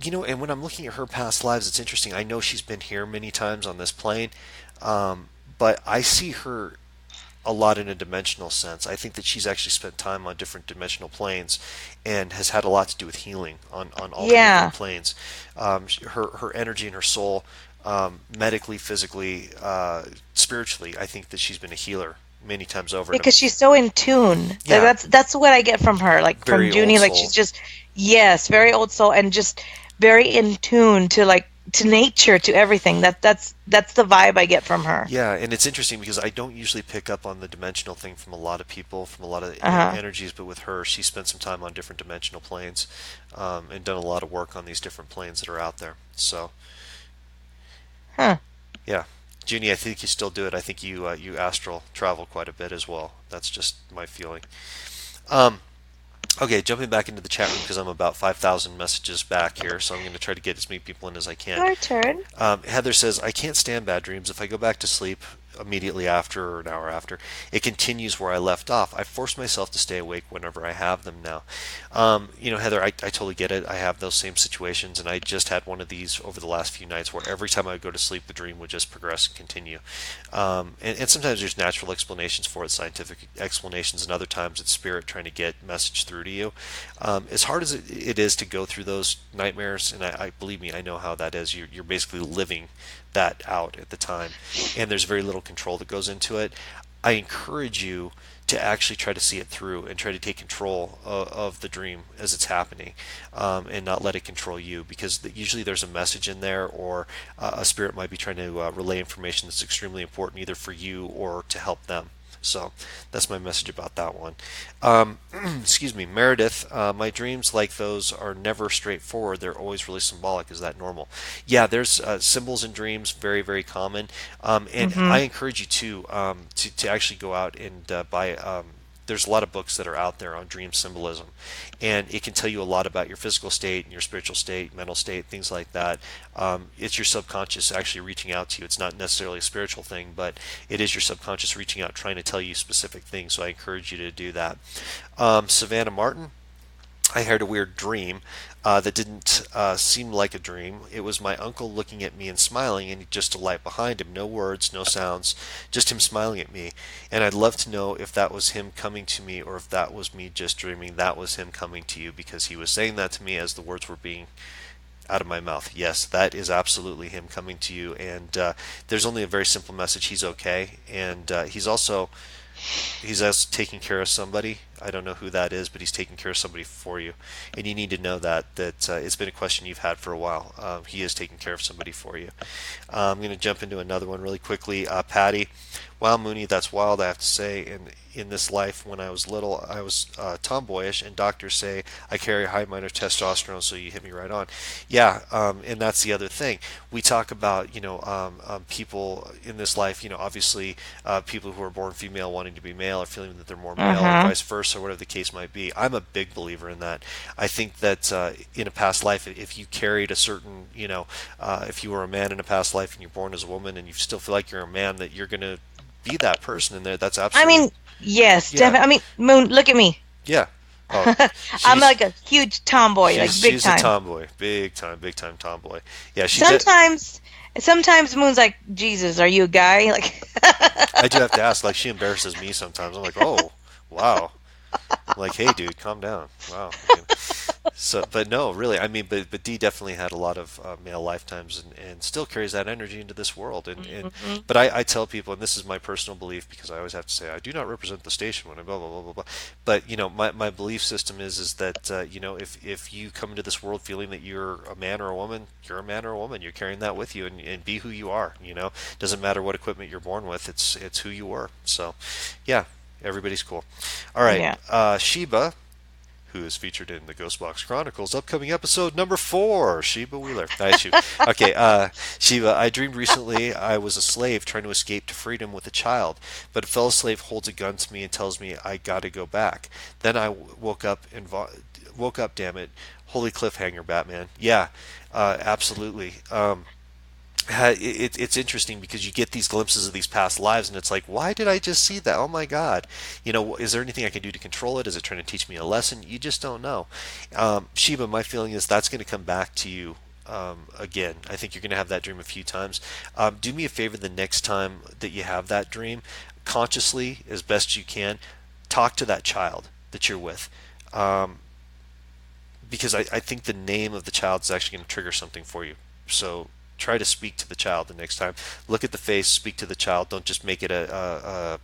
B: and when I'm looking at her past lives, it's interesting. I know she's been here many times on this plane, but I see her a lot in a dimensional sense. I think that she's actually spent time on different dimensional planes and has had a lot to do with healing on all the different
A: Yeah.
B: planes. Her energy and her soul, medically, physically, spiritually, I think that she's been a healer many times over.
A: Because she's so in tune.
B: Yeah,
A: That's what I get from her, like from
B: very old
A: Junie. Like
B: soul.
A: she's just, yes, very old soul and just very in tune to like to nature, to everything. That's the vibe I get from her.
B: Yeah, and it's interesting because I don't usually pick up on the dimensional thing from a lot of people, from a lot of
A: Uh-huh.
B: energies, but with her, she spent some time on different dimensional planes, and done a lot of work on these different planes that are out there. So,
A: Huh.
B: yeah, Junie, I think you still do it. I think you astral travel quite a bit as well. That's just my feeling. Um, okay, jumping back into the chat room because I'm about 5,000 messages back here, so I'm going to try to get as many people in as I can.
A: Your turn.
B: Heather says, I can't stand bad dreams. If I go back to sleep immediately after or an hour after, it continues where I left off. I force myself to stay awake whenever I have them now. Heather, I totally get it. I have those same situations, and I just had one of these over the last few nights where every time I would go to sleep, the dream would just progress and continue. And sometimes there's natural explanations for it, scientific explanations, and other times it's spirit trying to get message through to you. As hard as it is to go through those nightmares, and I believe me, I know how that is. You're basically living that out at the time, and there's very little control that goes into it. I encourage you to actually try to see it through and try to take control of the dream as it's happening, and not let it control you, because usually there's a message in there, or a spirit might be trying to relay information that's extremely important either for you or to help them. So that's my message about that one. Excuse me, Meredith. My dreams like those are never straightforward. They're always really symbolic. Is that normal? Yeah, there's symbols in dreams, very, very common. And I
A: Mm-hmm.
B: encourage you to actually go out and buy. There's a lot of books that are out there on dream symbolism, and it can tell you a lot about your physical state and your spiritual state, mental state, things like that. It's your subconscious actually reaching out to you. It's not necessarily a spiritual thing, but it is your subconscious reaching out, trying to tell you specific things. So I encourage you to do that. Savannah Martin, I had a weird dream that didn't seem like a dream. It was my uncle looking at me and smiling, and just a light behind him. No words, no sounds, just him smiling at me. And I'd love to know if that was him coming to me or if that was me just dreaming. That was him coming to you, because he was saying that to me as the words were being out of my mouth. Yes, that is absolutely him coming to you. And there's only a very simple message. He's okay. And he's taking care of somebody. I don't know who that is, but he's taking care of somebody for you, and you need to know that it's been a question you've had for a while. He is taking care of somebody for you. I'm going to jump into another one really quickly. Patty, wow, Moonie, that's wild. I have to say, in this life, when I was little, I was tomboyish, and doctors say I carry high amount of testosterone. So you hit me right on. Yeah, and that's the other thing. We talk about people in this life. Obviously, people who are born female wanting to be male, or feeling that they're more male, or
A: Uh-huh.
B: vice versa, or whatever the case might be. I'm a big believer in that. I think that in a past life, if you carried a certain, if you were a man in a past life and you're born as a woman and you still feel like you're a man, that you're going to be that person in there. That's
A: I
B: absolutely,
A: mean, yes,
B: yeah,
A: definitely. I mean, Moon, look at me.
B: yeah. Oh,
A: I'm
B: she's
A: like a huge tomboy, like big
B: she's a
A: time.
B: tomboy, big time tomboy. Yeah, she did.
A: Sometimes, sometimes Moon's like, Jesus, are you a guy? Like,
B: I do have to ask. Like, she embarrasses me sometimes. I'm like, oh, wow. I'm like, hey, dude, calm down. Wow. So, but no, really, I mean, but Dee definitely had a lot of male lifetimes and still carries that energy into this world.
A: Hmm.
B: But I tell people, and this is my personal belief, because I always have to say I do not represent the station when I blah blah blah blah blah. But my belief system is that if you come into this world feeling that you're a man or a woman, you're a man or a woman. You're carrying that with you, and be who you are. Doesn't matter what equipment you're born with. It's who you were. So, yeah, everybody's cool. All right,
A: Yeah.
B: Sheba, who is featured in the Ghostbox Chronicles upcoming episode number 4, Sheba Wheeler. Nice you. Okay, Sheba, I dreamed recently I was a slave trying to escape to freedom with a child, but a fellow slave holds a gun to me and tells me I gotta go back. Then I woke up and woke up. Damn it! Holy cliffhanger, Batman. Yeah, absolutely. It's interesting because you get these glimpses of these past lives, and it's like, why did I just see that? Oh my God. Is there anything I can do to control it? Is it trying to teach me a lesson? You just don't know. Sheba, my feeling is that's going to come back to you again. I think you're going to have that dream a few times. Do me a favor the next time that you have that dream, consciously, as best you can, talk to that child that you're with. Um, because I think the name of the child is actually going to trigger something for you. So try to speak to the child the next time. Look at the face, speak to the child. Don't just make it a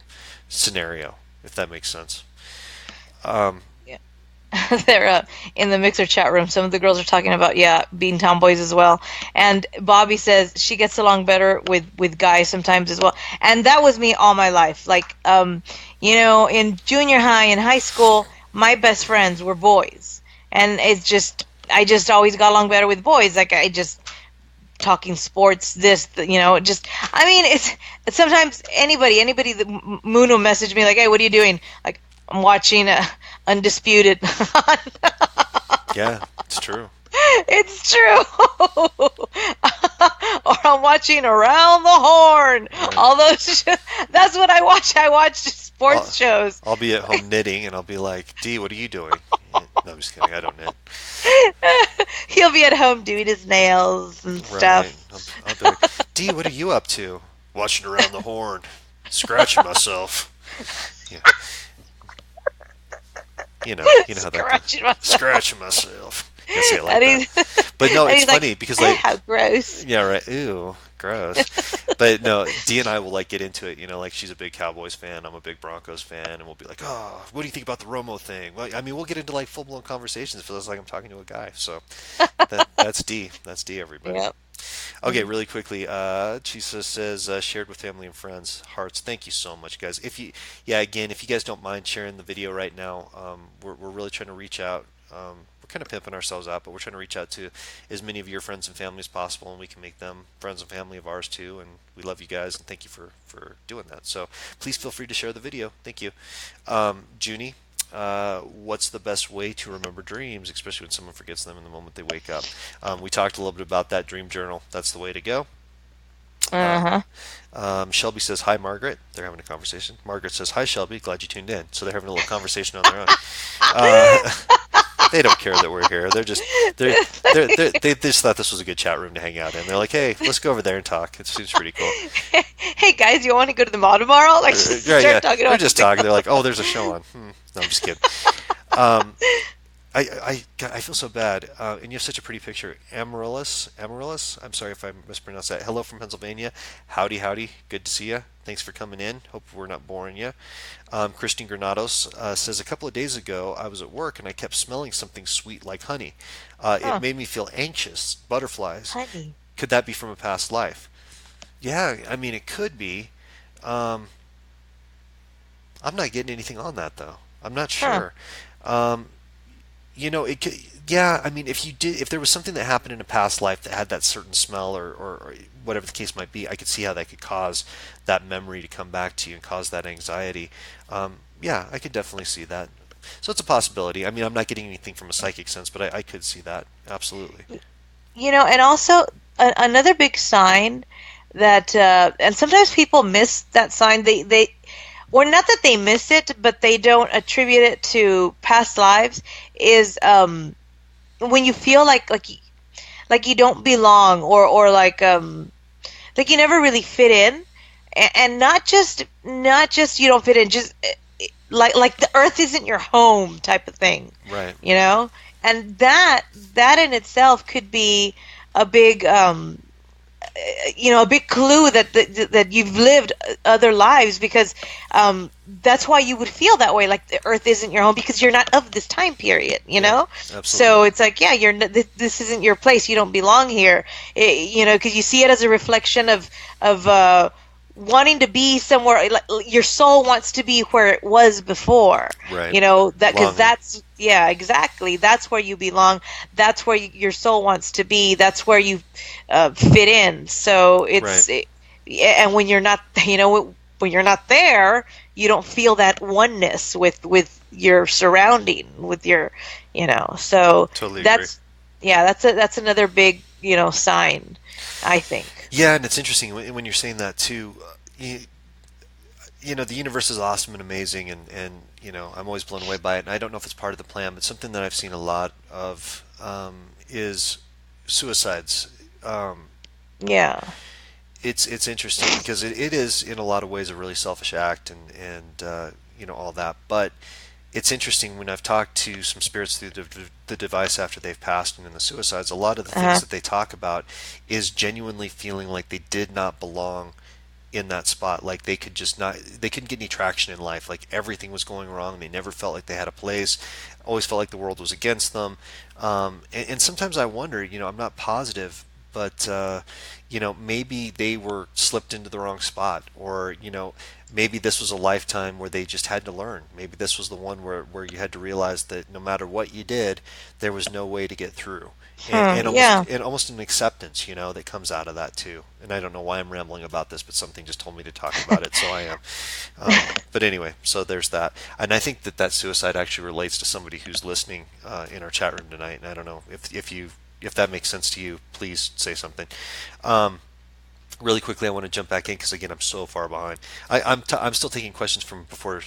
B: scenario, if that makes sense. Um,
A: Yeah. They're in the mixer chat room. Some of the girls are talking about, yeah, being tomboys as well. And Bobby says she gets along better with guys sometimes as well. And that was me all my life. Like, in junior high and high school, my best friends were boys, and I just always got along better with boys. Like, I just talking sports, just, I mean, it's sometimes anybody that Moon will message me like, hey, what are you doing? Like, I'm watching Undisputed.
B: yeah, it's true.
A: It's true. Or I'm watching Around the Horn.
B: Right.
A: All those, that's what I watch. I watch
B: I'll,
A: sports shows.
B: I'll be at home knitting, and I'll be like, Dee, what are you doing? No, I'm just kidding. I don't knit.
A: He'll be at home doing his nails and
B: Right.
A: stuff.
B: I'll be like, Dee, what are you up to? Watching Around the Horn, scratching myself. Yeah, you know how that goes.
A: Scratching myself.
B: Scratching myself. Can't say it like
A: And
B: that.
A: he's,
B: But no,
A: and
B: it's
A: he's like,
B: funny because like,
A: how gross.
B: yeah, right. Ew, gross. But no, Dee and I will like get into it. Like she's a big Cowboys fan, I'm a big Broncos fan, and we'll be like, oh, what do you think about the Romo thing? Well, I mean, we'll get into like full blown conversations. It feels like I'm talking to a guy. So that's Dee. That's Dee, everybody.
A: Yep.
B: Okay, really quickly. Chisa says shared with family and friends. Hearts. Thank you so much, guys. Yeah, again, if you guys don't mind sharing the video right now, we're really trying to reach out. We're kind of pimping ourselves out, but we're trying to reach out to as many of your friends and family as possible, and we can make them friends and family of ours too. And we love you guys, and thank you for doing that. So please feel free to share the video. Thank you, Junie. What's the best way to remember dreams, especially when someone forgets them in the moment they wake up? We talked a little bit about that dream journal. That's the way to go. Uh,
A: Uh-huh.
B: Shelby says, hi, Margaret. They're having a conversation. Margaret says, hi, Shelby. Glad you tuned in. So they're having a little conversation on their own. Uh, they don't care that we're here. They just thought this was a good chat room to hang out in. They're like, hey, let's go over there and talk. It seems pretty cool.
A: Hey guys, you want to go to the mall tomorrow? Like, just
B: Yeah, yeah.
A: start talking
B: They're
A: about
B: just
A: something
B: talking. They're
A: else.
B: like, oh, there's a show on. No, I'm just kidding. Um, God, I feel so bad. And you have such a pretty picture. Amaryllis. I'm sorry if I mispronounced that. Hello from Pennsylvania. Howdy, howdy. Good to see you. Thanks for coming in. Hope we're not boring you. Christine Granados says, a couple of days ago, I was at work and I kept smelling something sweet like honey. It
A: Huh,
B: made me feel anxious. Butterflies.
A: honey.
B: Could that be from a past life? Yeah, I mean, it could be. Um, I'm not getting anything on that though. I'm not
A: Huh.
B: sure. Um, it could, yeah, I mean, if there was something that happened in a past life that had that certain smell or whatever the case might be, I could see how that could cause that memory to come back to you and cause that anxiety. Yeah, I could definitely see that. So it's a possibility. I mean, I'm not getting anything from a psychic sense, but I could see that. Absolutely.
A: And also another big sign that, and sometimes people miss that sign. Or not that they miss it, but they don't attribute it to past lives. Is when you feel like you don't belong, or like you never really fit in, and not just you don't fit in, just like the earth isn't your home type of thing,
B: Right.
A: you know. and that in itself could be a big a big clue that you've lived other lives, because that's why you would feel that way, like the earth isn't your home, because you're not of this time period,
B: Yeah, absolutely.
A: so it's like, yeah, this isn't your place, you don't belong here, because you see it as a reflection of wanting to be somewhere, like your soul wants to be where it was before,
B: Right.
A: that, because
B: Longing.
A: that's, yeah, exactly, that's where you belong, that's where your soul wants to be, that's where you fit in. So
B: Right.
A: and when you're not, when you're not there, you don't feel that oneness with your surrounding, with your, So
B: Totally agree.
A: that's, yeah, that's another big, sign, I think.
B: Yeah, and it's interesting when you're saying that too. The universe is awesome and amazing, and I'm always blown away by it. And I don't know if it's part of the plan, but something that I've seen a lot of is suicides. Um,
A: Yeah.
B: it's interesting because it is in a lot of ways a really selfish act, and all that. But it's interesting when I've talked to some spirits through the device after they've passed and in the suicides. A lot of the things
A: Uh-huh.
B: that they talk about is genuinely feeling like they did not belong in that spot, like they couldn't get any traction in life, like everything was going wrong, they never felt like they had a place, always felt like the world was against them. And sometimes I wonder, I'm not positive, but maybe they were slipped into the wrong spot, or maybe this was a lifetime where they just had to learn. Maybe this was the one where you had to realize that no matter what you did, there was no way to get through, and,
A: Huh.
B: and almost
A: Yeah.
B: and almost an acceptance, that comes out of that too. And I don't know why I'm rambling about this, but something just told me to talk about it, so I am. But anyway, so there's that, and I think that suicide actually relates to somebody who's listening in our chat room tonight. And I don't know if that makes sense to you. Please say something. Um, Really quickly, I want to jump back in because again, I'm so far behind. I'm still taking questions from before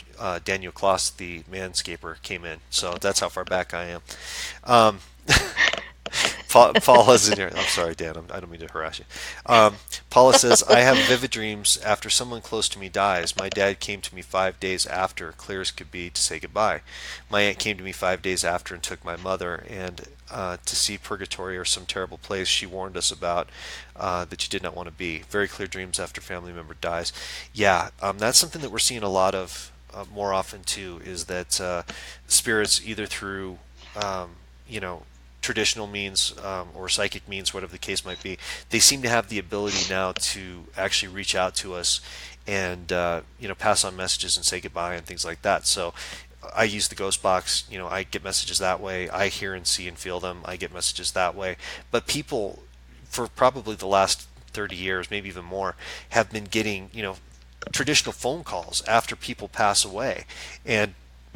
B: Daniel Kloss, the manscaper, came in. So that's how far back I am. Um, Paula's in here. I'm sorry, Dan. I don't mean to harass you. Paula says, I have vivid dreams after someone close to me dies. My dad came to me 5 days after, clear as could be, to say goodbye. My aunt came to me 5 days after and took my mother, and to see purgatory or some terrible place she warned us about that she did not want to be. Very clear dreams after family member dies. Yeah, that's something that we're seeing a lot of more often too, is that spirits either through you know, traditional means or psychic means, whatever the case might be, they seem to have the ability now to actually reach out to us and pass on messages and say goodbye and things like that. So I use the ghost box. I get messages that way. I hear and see and feel them. I get messages that way. But people, for probably the last 30 years, maybe even more, have been getting traditional phone calls after people pass away, and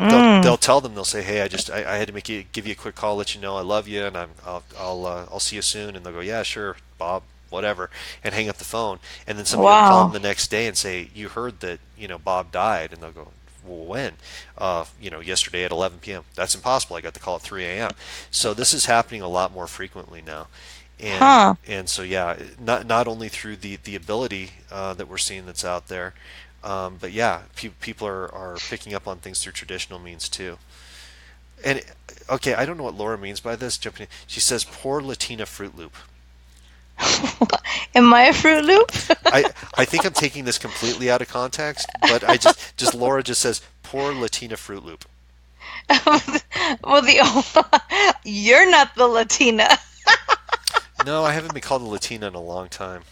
B: they'll
A: Mm.
B: tell them, they'll say, hey, I had to give you a quick call, let you know I love you, and I'll see you soon. And they'll go, yeah, sure, Bob, whatever, and hang up the phone. And then somebody will call them
A: Wow.
B: the next day and say, you heard that Bob died, and they'll go, well, when? Yesterday at 11 p.m. That's impossible. I got the call at 3 a.m. So this is happening a lot more frequently now, and
A: Huh.
B: so yeah, not only through the ability that we're seeing that's out there, but yeah, people are picking up on things through traditional means too. And okay, I don't know what Laura means by this. Jumping, she says, "Poor Latina Fruit Loop."
A: Am I a Fruit Loop?
B: I think I'm taking this completely out of context, but I just Laura just says, "Poor Latina Fruit Loop."
A: Well, you're not the Latina.
B: No, I haven't been called a Latina in a long time.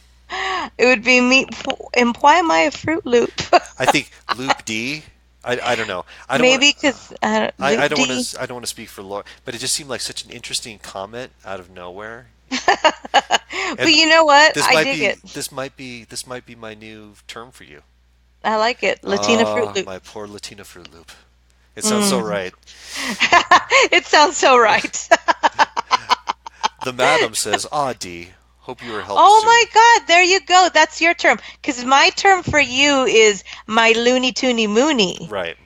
A: It would be me. And why am I a Fruit Loop?
B: I think Loop D. I don't know. I don't want.
A: Maybe because
B: I
A: Loop
B: don't want
A: D.
B: to. I don't want to speak for Laura, but it just seemed like such an interesting comment out of nowhere.
A: But
B: And
A: you know what?
B: this
A: I
B: might
A: dig
B: be
A: it.
B: my new term for you.
A: I like it. Latina Fruit
B: Ah,
A: Loop.
B: my poor Latina Fruit Loop. It sounds so
A: Mm.
B: right.
A: It sounds so right.
B: The madam says, "Ah, D, hope you are helped
A: Oh
B: soon."
A: my God, there you go. That's your term. Because my term for you is my loony toony moony.
B: Right.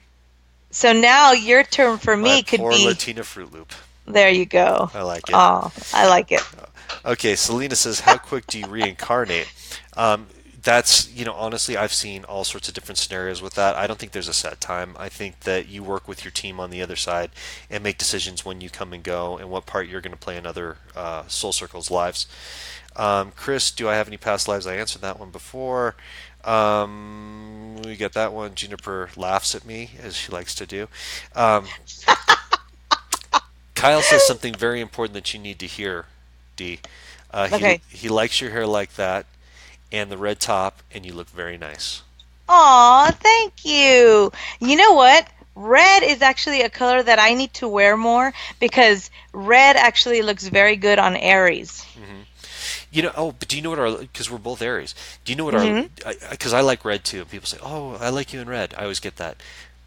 A: So now your term for
B: My
A: me could
B: poor
A: be,
B: Latina Fruit Loop.
A: there you go.
B: I like it.
A: Oh, I like it.
B: Okay, Selena says, "How quick do you reincarnate?" Um, that's, honestly, I've seen all sorts of different scenarios with that. I don't think there's a set time. I think that you work with your team on the other side and make decisions when you come and go and what part you're going to play in other Soul Circle's lives. Chris, do I have any past lives? I answered that one before. We got that one. Juniper laughs at me, as she likes to do. Um, Kyle says something very important that you need to hear, D. He
A: Okay.
B: he likes your hair like that and the red top, and you look very nice.
A: Aw, thank you. You know what? Red is actually a color that I need to wear more because red actually looks very good on Aries.
B: Hmm. But do you know what our, because we're both Aries, do you know what our,
A: Mm-hmm.
B: because I like red too, and people say, oh, I like you in red. I always get that.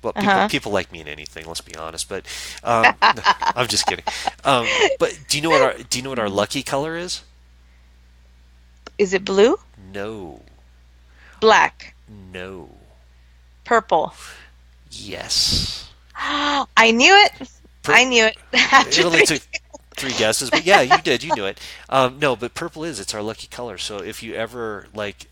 B: Well, people
A: Uh-huh.
B: people like me in anything, let's be honest, but I'm just kidding. But do you know what our lucky color is?
A: Is it blue?
B: No.
A: Black?
B: No.
A: Purple?
B: Yes.
A: I knew it.
B: Per-
A: I knew it
B: it
A: after
B: only
A: three.
B: took three guesses, but yeah, you did. You knew it. No, but purple it's our lucky color. So if you ever like,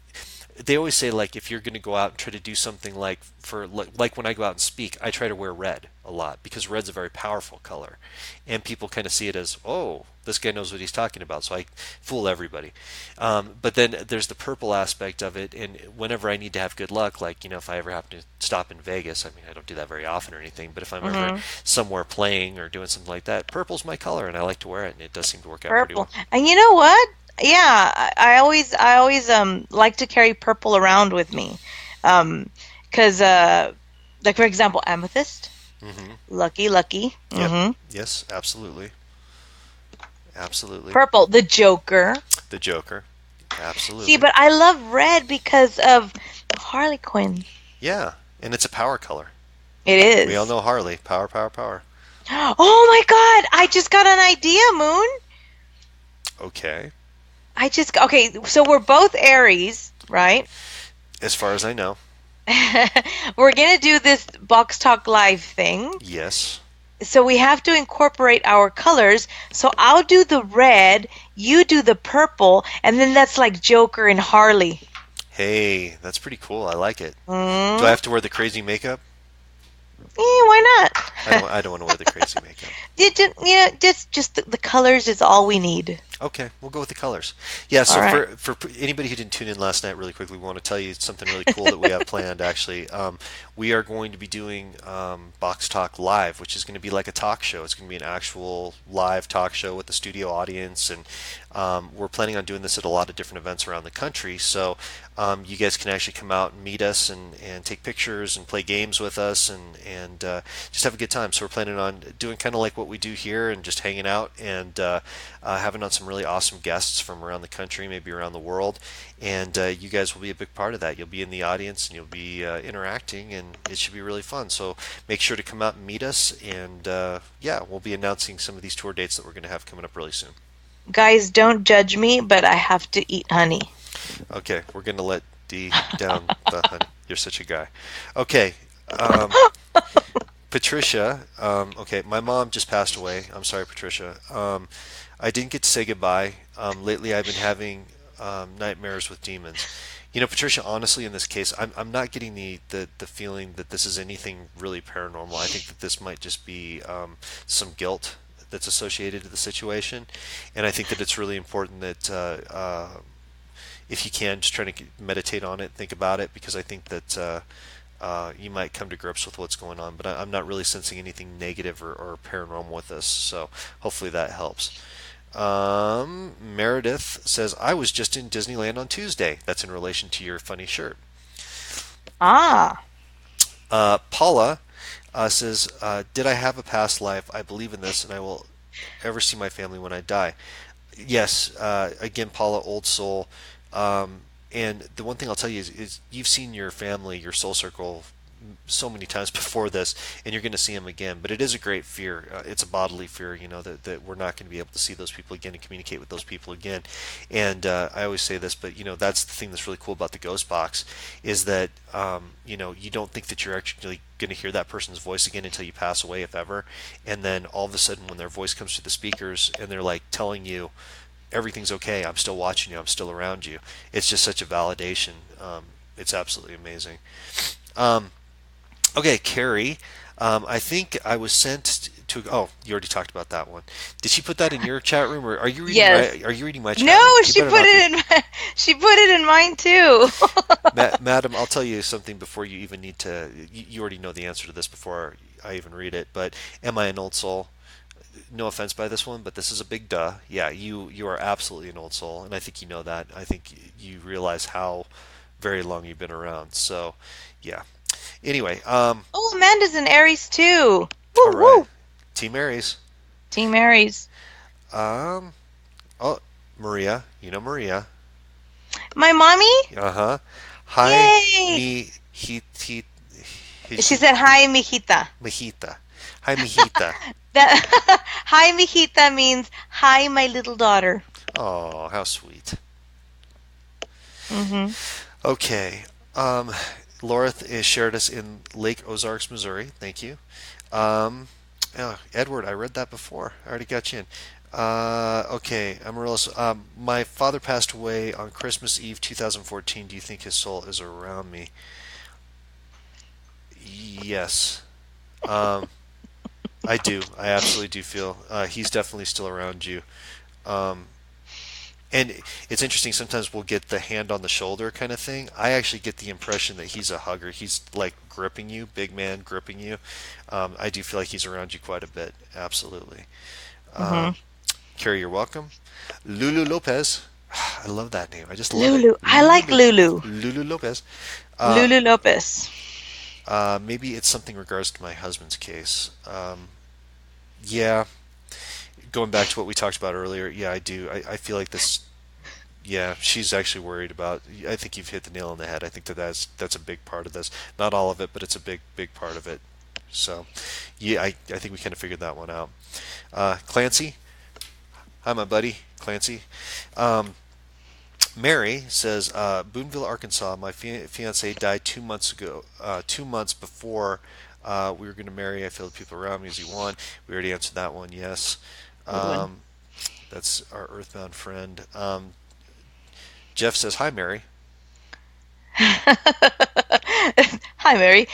B: they always say like if you're going to go out and try to do something like for like when I go out and speak, I try to wear red a lot because red's a very powerful color, and people kind of see it as, oh, this guy knows what he's talking about, so I fool everybody. But then there's the purple aspect of it, and whenever I need to have good luck, like if I ever happen to stop in Vegas, I mean I don't do that very often or anything, but if I'm ever
A: Hmm.
B: somewhere playing or doing something like that, purple's my color, and I like to wear it, and it does seem to work out pretty
A: Purple.
B: well.
A: And you know what? Yeah, I always like to carry purple around with me. Um, 'Cause like for example, amethyst,
B: Hmm.
A: lucky, lucky.
B: Yep.
A: Hmm.
B: Yes, absolutely. Absolutely.
A: Purple, the Joker.
B: The Joker.
A: See,
B: Absolutely.
A: but I love red because of Harley Quinn.
B: Yeah. And it's a power color.
A: It
B: We all
A: is.
B: know Harley. Power, power, power.
A: Oh my God, I just got an idea, Moon.
B: Okay.
A: Okay, so we're both Aries, right?
B: As far as I know.
A: We're gonna do this Box Talk Live thing.
B: Yes.
A: So we have to incorporate our colors. So I'll do the red, you do the purple, and then that's like Joker and Harley.
B: Hey, that's pretty cool. I like it. Do I
A: Mm,
B: have to wear the crazy makeup?
A: why not?
B: I don't want to wear the crazy makeup.
A: Just the colors is all we need.
B: Okay, we'll go with the colors. Yeah,
A: All
B: so
A: right.
B: for anybody who didn't tune in last night, really quickly, we want to tell you something really cool that we have planned. Actually, we are going to be doing Box Talk Live, which is going to be like a talk show. It's going to be an actual live talk show with the studio audience, and we're planning on doing this at a lot of different events around the country. So you guys can actually come out and meet us and take pictures and play games with us and just have a good time. So we're planning on doing kind of like what we do here and just hanging out and having on some really awesome guests from around the country, maybe around the world. And you guys will be a big part of that. You'll be in the audience and you'll be interacting, and it should be really fun. So make sure to come out and meet us. And yeah, we'll be announcing some of these tour dates that we're going to have coming up really soon.
A: Guys, don't judge me, but I have to eat honey.
B: Okay, we're going to let D down the honey. You're such a guy. Okay, um, Patricia. Okay, my mom just passed away. I'm sorry, Patricia. I didn't get to say goodbye. Lately, I've been having nightmares with demons. Patricia, honestly, in this case, I'm not getting the feeling that this is anything really paranormal. I think that this might just be some guilt that's associated to the situation. And I think that it's really important that if you can, just try to meditate on it, think about it, because I think that you might come to grips with what's going on. But I'm not really sensing anything negative or paranormal with this, so hopefully that helps. Meredith says, I was just in Disneyland on Tuesday. That's in relation to your funny shirt.
A: Ah,
B: Paula says, did I have a past life? I believe in this, and I will ever see my family when I die. Yes, again, Paula, old soul. And the one thing I'll tell you is you've seen your family, your soul circle, so many times before this, and you're going to see them again. But it is a great fear. It's a bodily fear, that we're not going to be able to see those people again and communicate with those people again. And I always say this, but that's the thing that's really cool about the ghost box is that you don't think that you're actually going to hear that person's voice again until you pass away, if ever. And then all of a sudden, when their voice comes through the speakers and they're like telling you everything's okay. I'm still watching you. I'm still around you. It's just such a validation. It's absolutely amazing. Um, okay, Carrie. I think I was sent to. Oh, you already talked about that one. Did she put that in your chat room, or are you reading my?
A: Yes.
B: Are you reading my
A: No,
B: chat room? You
A: she
B: better
A: put
B: not be.
A: it in she put it in mine too.
B: Madam, I'll tell you something before you even need to. You already know the answer to this before I even read it. But am I an old soul? No offense by this one, but this is a big duh. Yeah, you are absolutely an old soul, and I think you know that. I think you realize how very long you've been around. So, yeah. Anyway,
A: Oh, Amanda's an Aries too.
B: all
A: Woo
B: right,
A: woo.
B: Team Aries.
A: Team Aries.
B: Um, oh, Maria, you know Maria.
A: My mommy?
B: Uh huh. Hi,
A: Yay!
B: he,
A: She
B: he,
A: said hi, mijita.
B: Mijita. Hi, Mijita.
A: That hi, mijita means hi, my little daughter.
B: Oh, how sweet.
A: Mm-hmm.
B: Okay. Um, Laura is shared us in Lake Ozarks, Missouri. Thank you. Um, Edward, I read that before. I already got you in. Okay, Amaryllis. My father passed away on Christmas Eve 2014. Do you think his soul is around me? Yes. Um, I do. I absolutely do feel he's definitely still around you. Um, And it's interesting, sometimes we'll get the hand on the shoulder kind of thing. I actually get the impression that he's a hugger. He's like gripping you, big man gripping you. I do feel like he's around you quite a bit. Absolutely.
A: Mm-hmm.
B: Carrie, you're welcome. Lulu Lopez. I love that name. I just love it.
A: Lulu. I like Lulu.
B: Lulu Lopez. Uh,
A: Lulu Lopez.
B: Maybe it's something in regards to my husband's case. Yeah, going back to what we talked about earlier, yeah, I do. I feel like this. Yeah, she's actually worried about. I think you've hit the nail on the head. I think that's a big part of this. Not all of it, but it's a big part of it. So, yeah, I think we kind of figured that one out. Clancy, hi, my buddy, Clancy. Um, Mary says, Boonville, Arkansas. My fiance died 2 months ago. 2 months before we were going to marry. I feel the people around me as he won. We already answered that one. Yes.
A: Good one.
B: Um, that's our earthbound friend. Jeff says, hi, Mary.
A: Hi, Mary.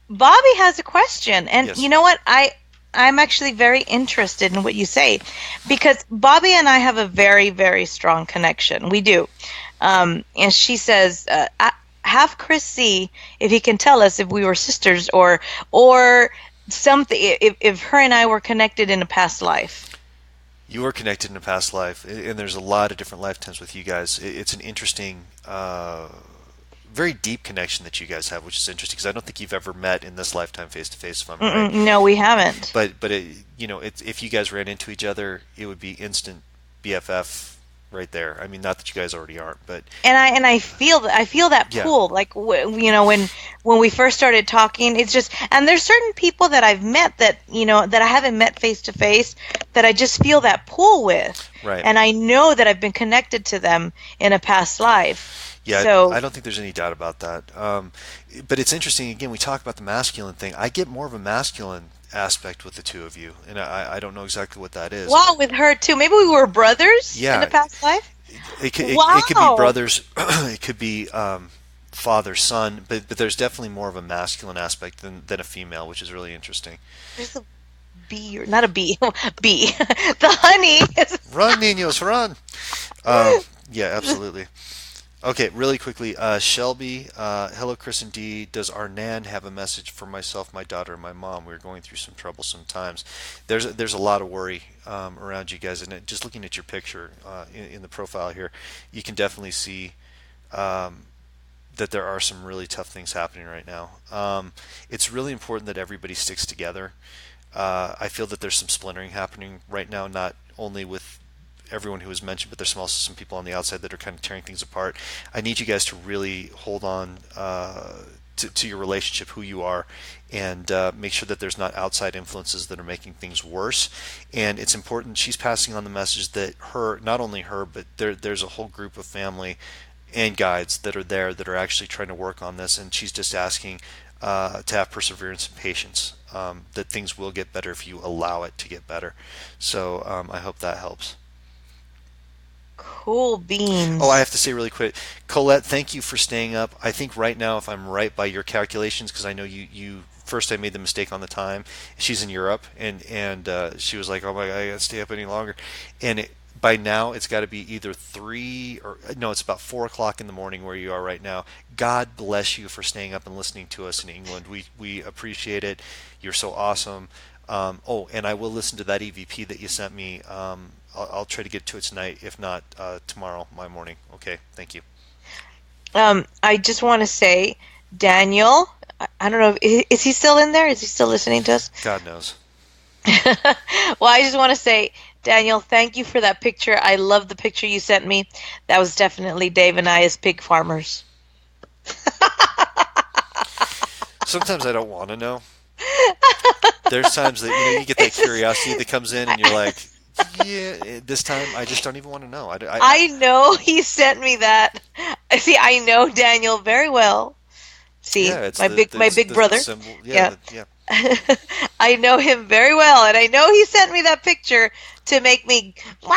A: Bobby has a question, and you
B: Yes.
A: know what? I'm actually very interested in what you say because Bobby and I have a very, very strong connection. We do. And she says, have Chris see if he can tell us if we were sisters or something, if her and I were connected in a past life.
B: You were connected in a past life, and there's a lot of different lifetimes with you guys. It's an interesting, very deep connection that you guys have, which is interesting because I don't think you've ever met in this lifetime face to face, if I'm right.
A: Mm-mm, no, we haven't.
B: But if you guys ran into each other, it would be instant BFF right there. I mean, not that you guys already aren't, but
A: I feel that
B: yeah,
A: pull like when we first started talking. It's just, and there's certain people that I've met that that I haven't met face to face that I just feel that pull with,
B: right.
A: and I know that I've been connected to them in a past life.
B: Yeah, I
A: So
B: don't think there's any doubt about that. But it's interesting. Again, we talk about the masculine thing. I get more of a masculine aspect with the two of you, and I don't know exactly what that is.
A: wow, with her too. Maybe we were brothers in a
B: Yeah,
A: past life.
B: it could be
A: Wow,
B: brothers, it could be father son, but there's definitely more of a masculine aspect than a female, which is really interesting.
A: there's a bee, or not a bee, bee. The honey.
B: Run, niños, run! Um, yeah, absolutely. Okay, really quickly, Shelby, hello, Chris and Dee. Does our Nan have a message for myself, my daughter, and my mom? We're going through some troublesome times. There's a lot of worry around you guys, and just looking at your picture in the profile here, you can definitely see um, that there are some really tough things happening right now. It's really important that everybody sticks together. I feel that there's some splintering happening right now, not only with everyone who was mentioned, but there's also some people on the outside that are kind of tearing things apart. I need you guys to really hold on to your relationship, who you are, and make sure that there's not outside influences that are making things worse. And it's important. She's passing on the message that not only her, but there's a whole group of family and guides that are there that are actually trying to work on this. And she's just asking to have perseverance and patience. That things will get better if you allow it to get better. So I hope that helps.
A: Cool
B: Oh, I
A: beans.
B: have to say really quick, Colette, thank you for staying up. I think right now, if I'm right by your calculations, because I know you first I made the mistake on the time. She's in Europe, and she was like, "Oh my God, I gotta stay up any longer," and by now it's got to be either 3 or no, it's about 4 o'clock in the morning where you are right now. God bless you for staying up and listening to us in England. We appreciate it. You're so awesome. Oh, and I will listen to that EVP that you sent me. I'll try to get to it tonight, if not tomorrow, my morning. Okay, thank you.
A: I just want to say, Daniel, I don't know, is he still in there? Is he still listening to us?
B: God knows.
A: Well, I just want to say, Daniel, thank you for that picture. I love the picture you sent me. That was definitely Dave and I as pig farmers.
B: Sometimes I don't want to know. There's times that you get that
A: It's just,
B: curiosity that comes in, and you're like, yeah. This time, I just don't even want to know.
A: I know he sent me that. See, I know Daniel very well. See,
B: yeah, it's the
A: my big
B: the
A: brother.
B: symbol. Yeah,
A: Yeah.
B: yeah.
A: I know him very well, and I know he sent me that picture to make me. Wah!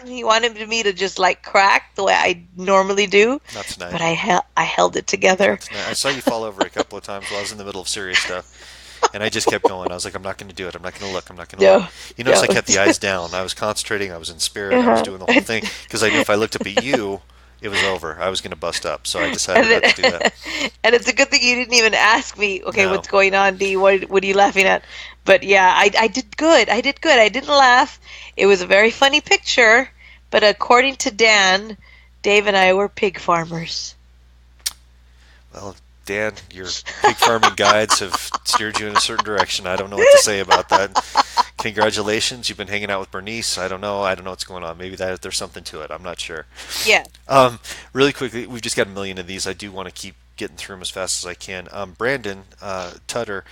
A: He wanted me to just like crack the way I normally do,
B: Not tonight.
A: but I held it together.
B: Not tonight. I saw you fall over a couple of times while I was in the middle of serious stuff. And I just kept going. I was like, I'm not going to do it. I'm not going to look. I'm not going to look.
A: No,
B: You notice
A: no.
B: I kept the eyes down. I was concentrating. I was in spirit. I was
A: Uh-huh.
B: doing the whole thing because I knew if I looked up at you, it was over. I was going to bust up. So I
A: And
B: decided
A: then,
B: not to do that.
A: and it's a good thing you didn't even ask me. Okay,
B: No.
A: what's going on, D? What are you laughing at? But yeah, I did good. I did good. I didn't laugh. It was a very funny picture. But according to Dan, Dave and I were pig farmers.
B: Well, Dan, your pig farming guides have steered you in a certain direction. I don't know what to say about that. Congratulations. You've been hanging out with Bernice. I don't know. I don't know what's going on. Maybe there's something to it. I'm not sure.
A: Yeah.
B: Um, Really quickly, we've just got a million of these. I do want to keep getting through them as fast as I can. Brandon Tutter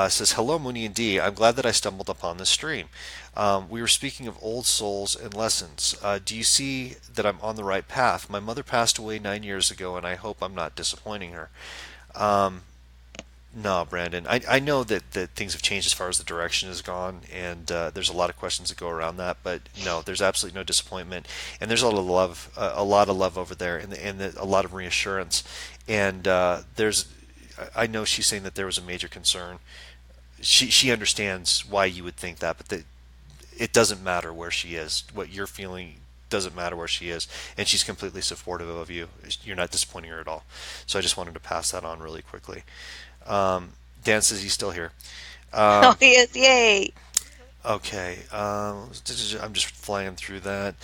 B: says, "Hello, Mooney and D. I'm glad that I stumbled upon this stream. We were speaking of old souls and lessons. Do you see that I'm on the right path? My mother passed away 9 years ago, and I hope I'm not disappointing her." Um, no, Brandon. I know that things have changed as far as the direction has gone, and there's a lot of questions that go around that. But no, there's absolutely no disappointment, and there's a lot of love, a lot of love over there, and a lot of reassurance. And I know she's saying that there was a major concern. She understands why you would think that, but it doesn't matter where she is. What you're feeling doesn't matter where she is, and she's completely supportive of you. You're not disappointing her at all. So I just wanted to pass that on really quickly. Dan says he's still here.
A: Oh
B: Um,
A: yes, yay.
B: okay, I'm just flying through that.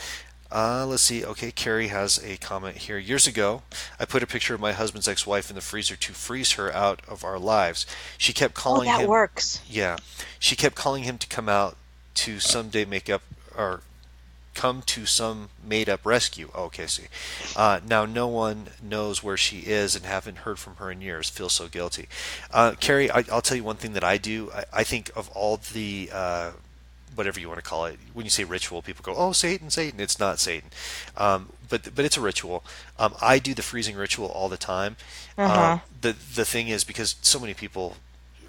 B: Let's see. Okay, Carrie has a comment here. Years ago, I put a picture of my husband's ex-wife in the freezer to freeze her out of our lives. She kept
A: Oh,
B: calling
A: that
B: him.
A: works.
B: Yeah, she kept calling him to come out to someday make up or come to some made up rescue. Oh, okay, see. Now no one knows where she is and haven't heard from her in years. Feel so guilty. Carrie, I'll tell you one thing that I do. I think of all the whatever you want to call it. When you say ritual, people go, "Oh, Satan, Satan." It's not Satan, but it's a ritual. I do the freezing ritual all the time.
A: Uh-huh.
B: The thing is because so many people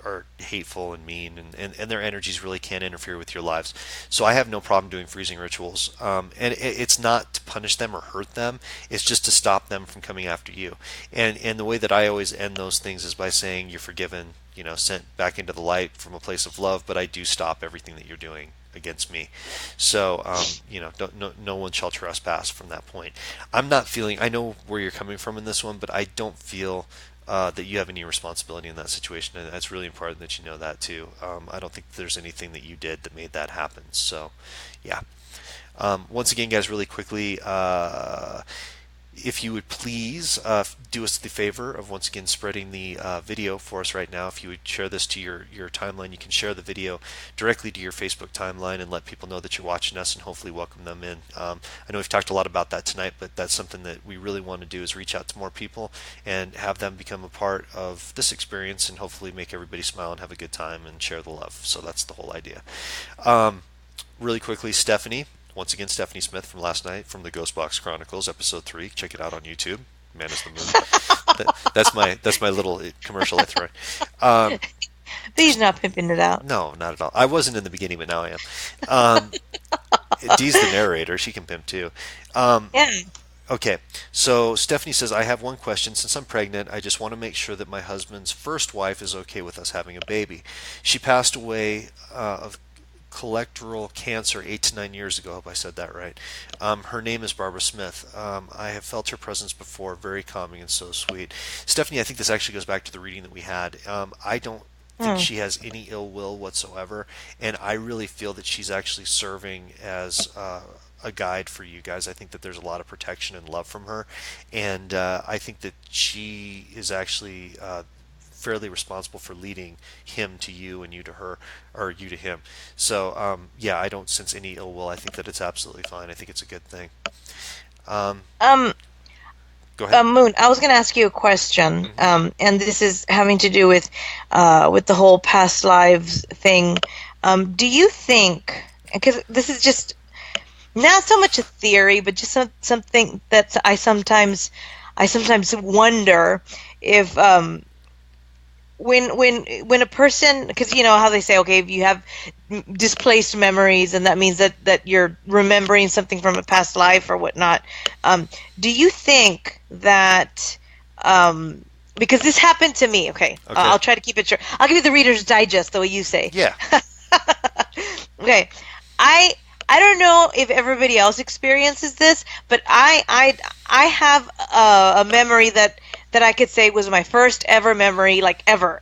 B: are hateful and mean, and their energies really can interfere with your lives. So I have no problem doing freezing rituals. And it's not to punish them or hurt them. It's just to stop them from coming after you. And the way that I always end those things is by saying you're forgiven, sent back into the light from a place of love. But I do stop everything that you're doing against me. So, no one shall trespass from that point. I'm not feeling, I know where you're coming from in this one, but I don't feel that you have any responsibility in that situation, and that's really important that you know that too. I don't think there's anything that you did that made that happen. So, yeah. Once again, guys, really quickly, if you would please do us the favor of once again spreading the video for us right now. If you would share this to your timeline, you can share the video directly to your Facebook timeline and let people know that you're watching us and hopefully welcome them in. I know we've talked a lot about that tonight, but that's something that we really want to do is reach out to more people and have them become a part of this experience and hopefully make everybody smile and have a good time and share the love. So that's the whole idea. Um, Really quickly, Stephanie. Once again, Stephanie Smith from last night from the Ghost Box Chronicles, episode 3. Check it out on YouTube. Man is the Moon. That's my little commercial I throw in. Um,
A: He's not pimping it out.
B: no, not at all. I wasn't in the beginning, but now I am. Um, Dee's the narrator. She can pimp too. Um,
A: Yeah.
B: okay, so Stephanie says, I have one question. Since I'm pregnant, I just want to make sure that my husband's first wife is okay with us having a baby. She passed away of colorectal cancer 8 to 9 years ago. I hope I said that right. Her name is Barbara Smith. I have felt her presence before, very calming and so sweet. Stephanie, I think this actually goes back to the reading that we had. I don't think
A: Hmm.
B: she has any ill will whatsoever, and I really feel that she's actually serving as a guide for you guys. I think that there's a lot of protection and love from her, and I think that she is actually fairly responsible for leading him to you and you to her, or you to him. So yeah, I don't sense any ill will. I think that it's absolutely fine. I think it's a good thing. Um,
A: Um,
B: Go ahead.
A: Moon, I was going to ask you a question,
B: Hmm.
A: and this is having to do with the whole past lives thing. Do you think, because this is just not so much a theory, but just something that I sometimes wonder if when a person, because you know how they say, okay, if you have displaced memories, and that means that you're remembering something from a past life or whatnot. um, do you think that, um, because this happened to me, okay,
B: Okay.
A: I'll try to keep it short. I'll give you the Reader's Digest the way you say.
B: Yeah.
A: Okay, I I don't know if everybody else experiences this, but I have a memory that I could say was my first ever memory, like ever,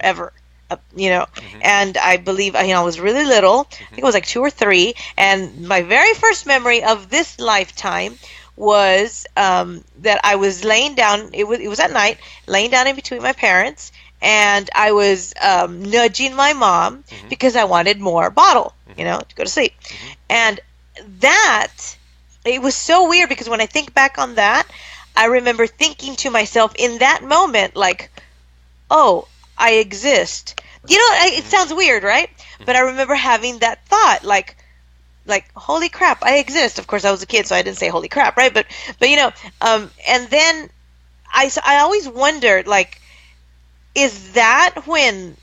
A: you know.
B: Hmm.
A: And I believe, you know, I was really little. I
B: Hmm.
A: think it was like 2 or 3, and my very first memory of this lifetime was that I was laying down. It was at night, laying down in between my parents, and I was nudging my mom
B: Hmm.
A: because I wanted more bottle, you
B: Hmm.
A: know, to go to sleep.
B: Hmm.
A: And that, it was so weird because when I think back on that, I remember thinking to myself in that moment, like, oh, I exist. You know, it
B: Hmm.
A: sounds weird, right? But
B: Hmm.
A: I remember having that thought, like, holy crap, I exist. Of course, I was a kid, so I didn't say holy crap, right? But you know, and then I always wondered, like, is that when,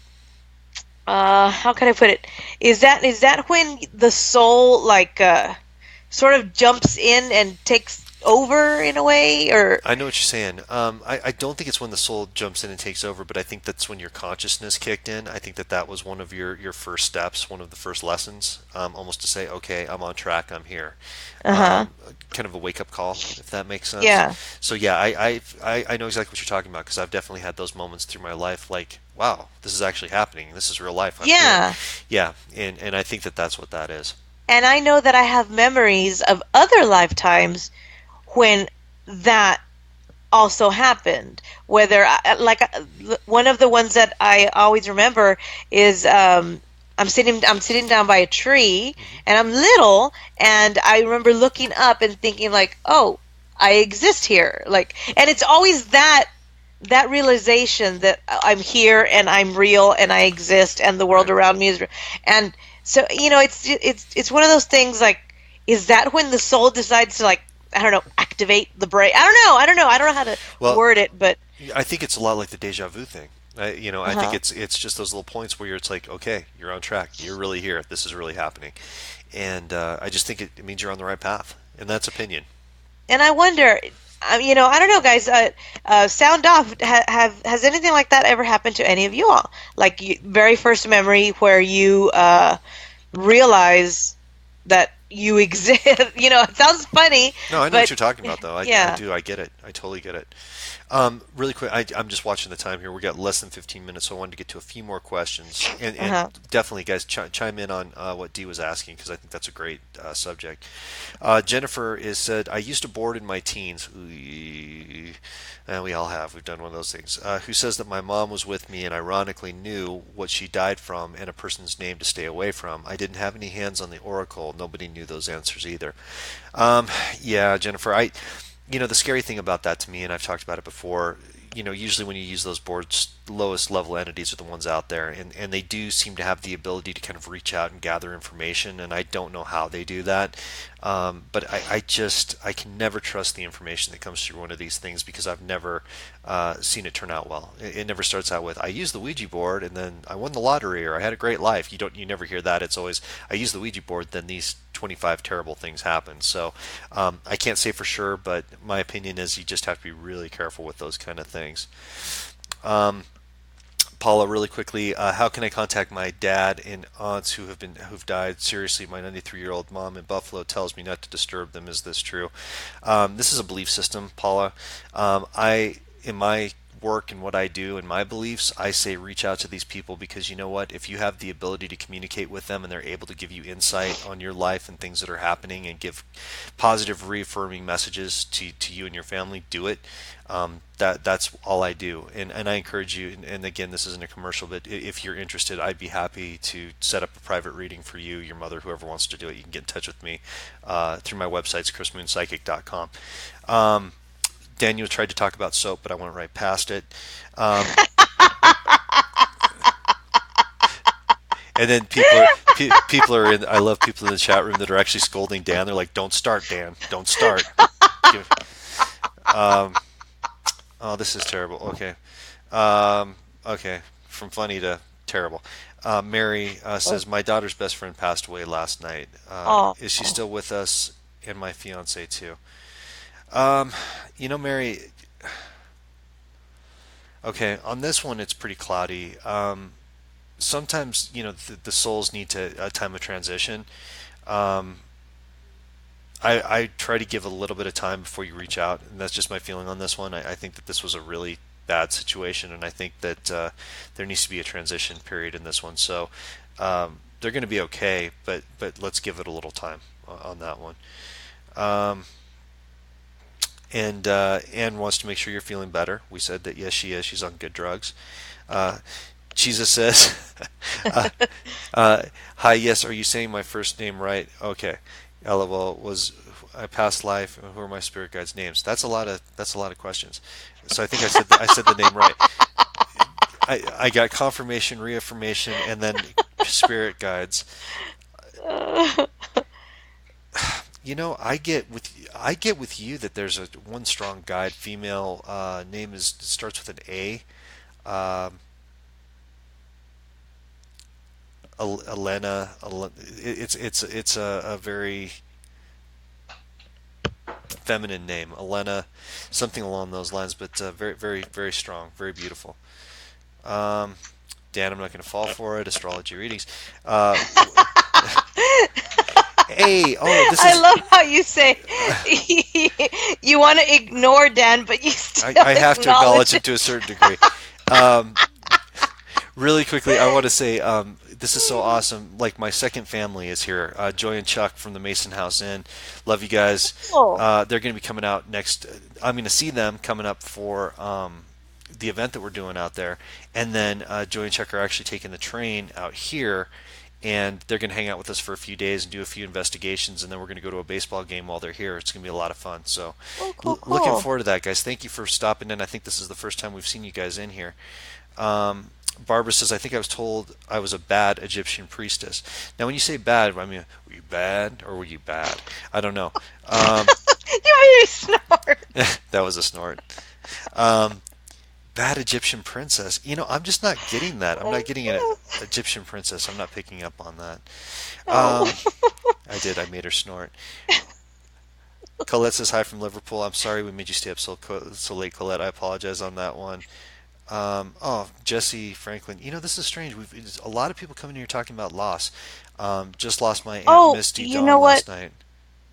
A: how can I put it? Is that when the soul, like, sort of jumps in and takes over in a way, or
B: I know what you're saying. I don't think it's when the soul jumps in and takes over, but I think that's when your consciousness kicked in. I think that that was one of your first steps, one of the first lessons, almost to say, okay, I'm on track, I'm here.
A: uh-huh.
B: Kind of a wake up call, if that makes sense.
A: Yeah.
B: So yeah, I know exactly what you're talking about because I've definitely had those moments through my life, like, wow, this is actually happening. This is real life. I'm here.
A: Yeah.
B: Yeah, and I think that that's what that is.
A: And I know that I have memories of other lifetimes when that also happened. Whether like, one of the ones that I always remember is, I'm sitting down by a tree,
B: Hmm.
A: and I'm little, and I remember looking up and thinking, like, oh, I exist here. Like, and it's always that realization that I'm here and I'm real and I exist and the world
B: Right.
A: around me is real. And so, you know, it's one of those things, like, is that when the soul decides to, like, I don't know, activate the brain? I don't know how to
B: Well,
A: word it, but
B: I think it's a lot like the deja vu thing. I think
A: uh-huh.
B: it's just those little points where it's like, okay, you're on track. You're really here. This is really happening, and I just think it means you're on the right path, and that's opinion.
A: And I wonder, you know, I don't know, guys. Sound off. Has anything like that ever happened to any of you all? Like, very first memory where you realize that you exist. You know, it sounds funny,
B: No, I know what
A: but
B: you're talking about, though. I
A: yeah.
B: do. I get it. I totally get it. Really quick, I'm just watching the time here. We got less than 15 minutes, so I wanted to get to a few more questions. And
A: Uh-huh.
B: definitely, guys, chime in on what Dee was asking because I think that's a great subject. Jennifer is said, I used to board in my teens. Ooh, we all have. We've done one of those things. Who says that my mom was with me and ironically knew what she died from and a person's name to stay away from. I didn't have any hands on the oracle. Nobody knew those answers either. Um, yeah, Jennifer, the scary thing about that to me, and I've talked about it before, usually when you use those boards, lowest level entities are the ones out there, and they do seem to have the ability to kind of reach out and gather information, and I don't know how they do that. But I can never trust the information that comes through one of these things because I've never seen it turn out well. It never starts out with, I used the Ouija board and then I won the lottery or I had a great life. You never hear that. It's always, I used the Ouija board, then these 25 terrible things happen. So I can't say for sure, but my opinion is you just have to be really careful with those kind of things. Um, Paula, really quickly, how can I contact my dad and aunts who've died? Seriously, my 93-year-old mom in Buffalo tells me not to disturb them. Is this true? This is a belief system, Paula. I in my work and what I do and my beliefs, I say reach out to these people because you know what? If you have the ability to communicate with them and they're able to give you insight on your life and things that are happening and give positive, reaffirming messages to you and your family, do it. That's all I do, and I encourage you. And again, this isn't a commercial, but if you're interested, I'd be happy to set up a private reading for you, your mother, whoever wants to do it. You can get in touch with me through my website, chrismoonpsychic.com. Um, Daniel tried to talk about soap, but I went right past it. Um, and then people are in. I love people in the chat room that are actually scolding Dan. They're like, "Don't start, Dan. Don't start." Um, oh, this is terrible. Okay. Okay. From funny to terrible. Mary says, my daughter's best friend passed away last night.
A: Oh,
B: Is she still with us? And my fiance, too. Um, Mary, okay, on this one, it's pretty cloudy. Sometimes, the souls need a time of transition. Um, I try to give a little bit of time before you reach out, and that's just my feeling on this one. I think that this was a really bad situation, and I think that there needs to be a transition period in this one. So they're going to be okay, but let's give it a little time on that one. Um, and Anne wants to make sure you're feeling better. We said that yes, she is. She's on good drugs. Uh, Jesus says, uh, "Hi, yes. Are you saying my first name right? Okay. LOL was I past life. Who are my spirit guides' names? That's a lot of questions. So I think I said the name right. I got confirmation, reaffirmation, and then spirit guides. I get with you that there's a one strong guide, female name is starts with an A. Um, Elena. It's a very feminine name, Elena, something along those lines, but very very very strong, very beautiful. Um, Dan, I'm not going to fall for it. Astrology readings. Uh, hey, oh, this
A: I
B: is.
A: love how you say you want to ignore Dan, but you still
B: I have to acknowledge
A: acknowledge
B: it
A: it.
B: to a certain degree. Um, Really quickly, I want to say this is so awesome. Like my second family is here. Joy and Chuck from the Mason House Inn. Love you guys.
A: Oh,
B: They're going to be coming out next. I'm going to see them coming up for the event that we're doing out there, and then Joy and Chuck are actually taking the train out here, and they're going to hang out with us for a few days and do a few investigations, and then we're going to go to a baseball game while they're here. It's going to be a lot of fun. So,
A: cool, cool,
B: looking
A: cool.
B: forward to that, guys. Thank you for stopping in. I think this is the first time we've seen you guys in here. Um, Barbara says, I think I was told I was a bad Egyptian priestess. Now, when you say bad, I mean, were you bad or were you bad? I don't know.
A: You made me snort.
B: That was a snort. Um, Bad Egyptian princess. I'm just not getting that. I'm not getting an Egyptian princess. I'm not picking up on that.
A: Oh.
B: Um, I did. I made her snort. Colette says hi from Liverpool. I'm sorry we made you stay up so late, Colette. I apologize on that one. Oh, Jesse Franklin. This is strange. It's a lot of people coming here talking about loss. Just lost my Aunt
A: Oh,
B: Misty
A: you
B: Dawn
A: know what?
B: last night.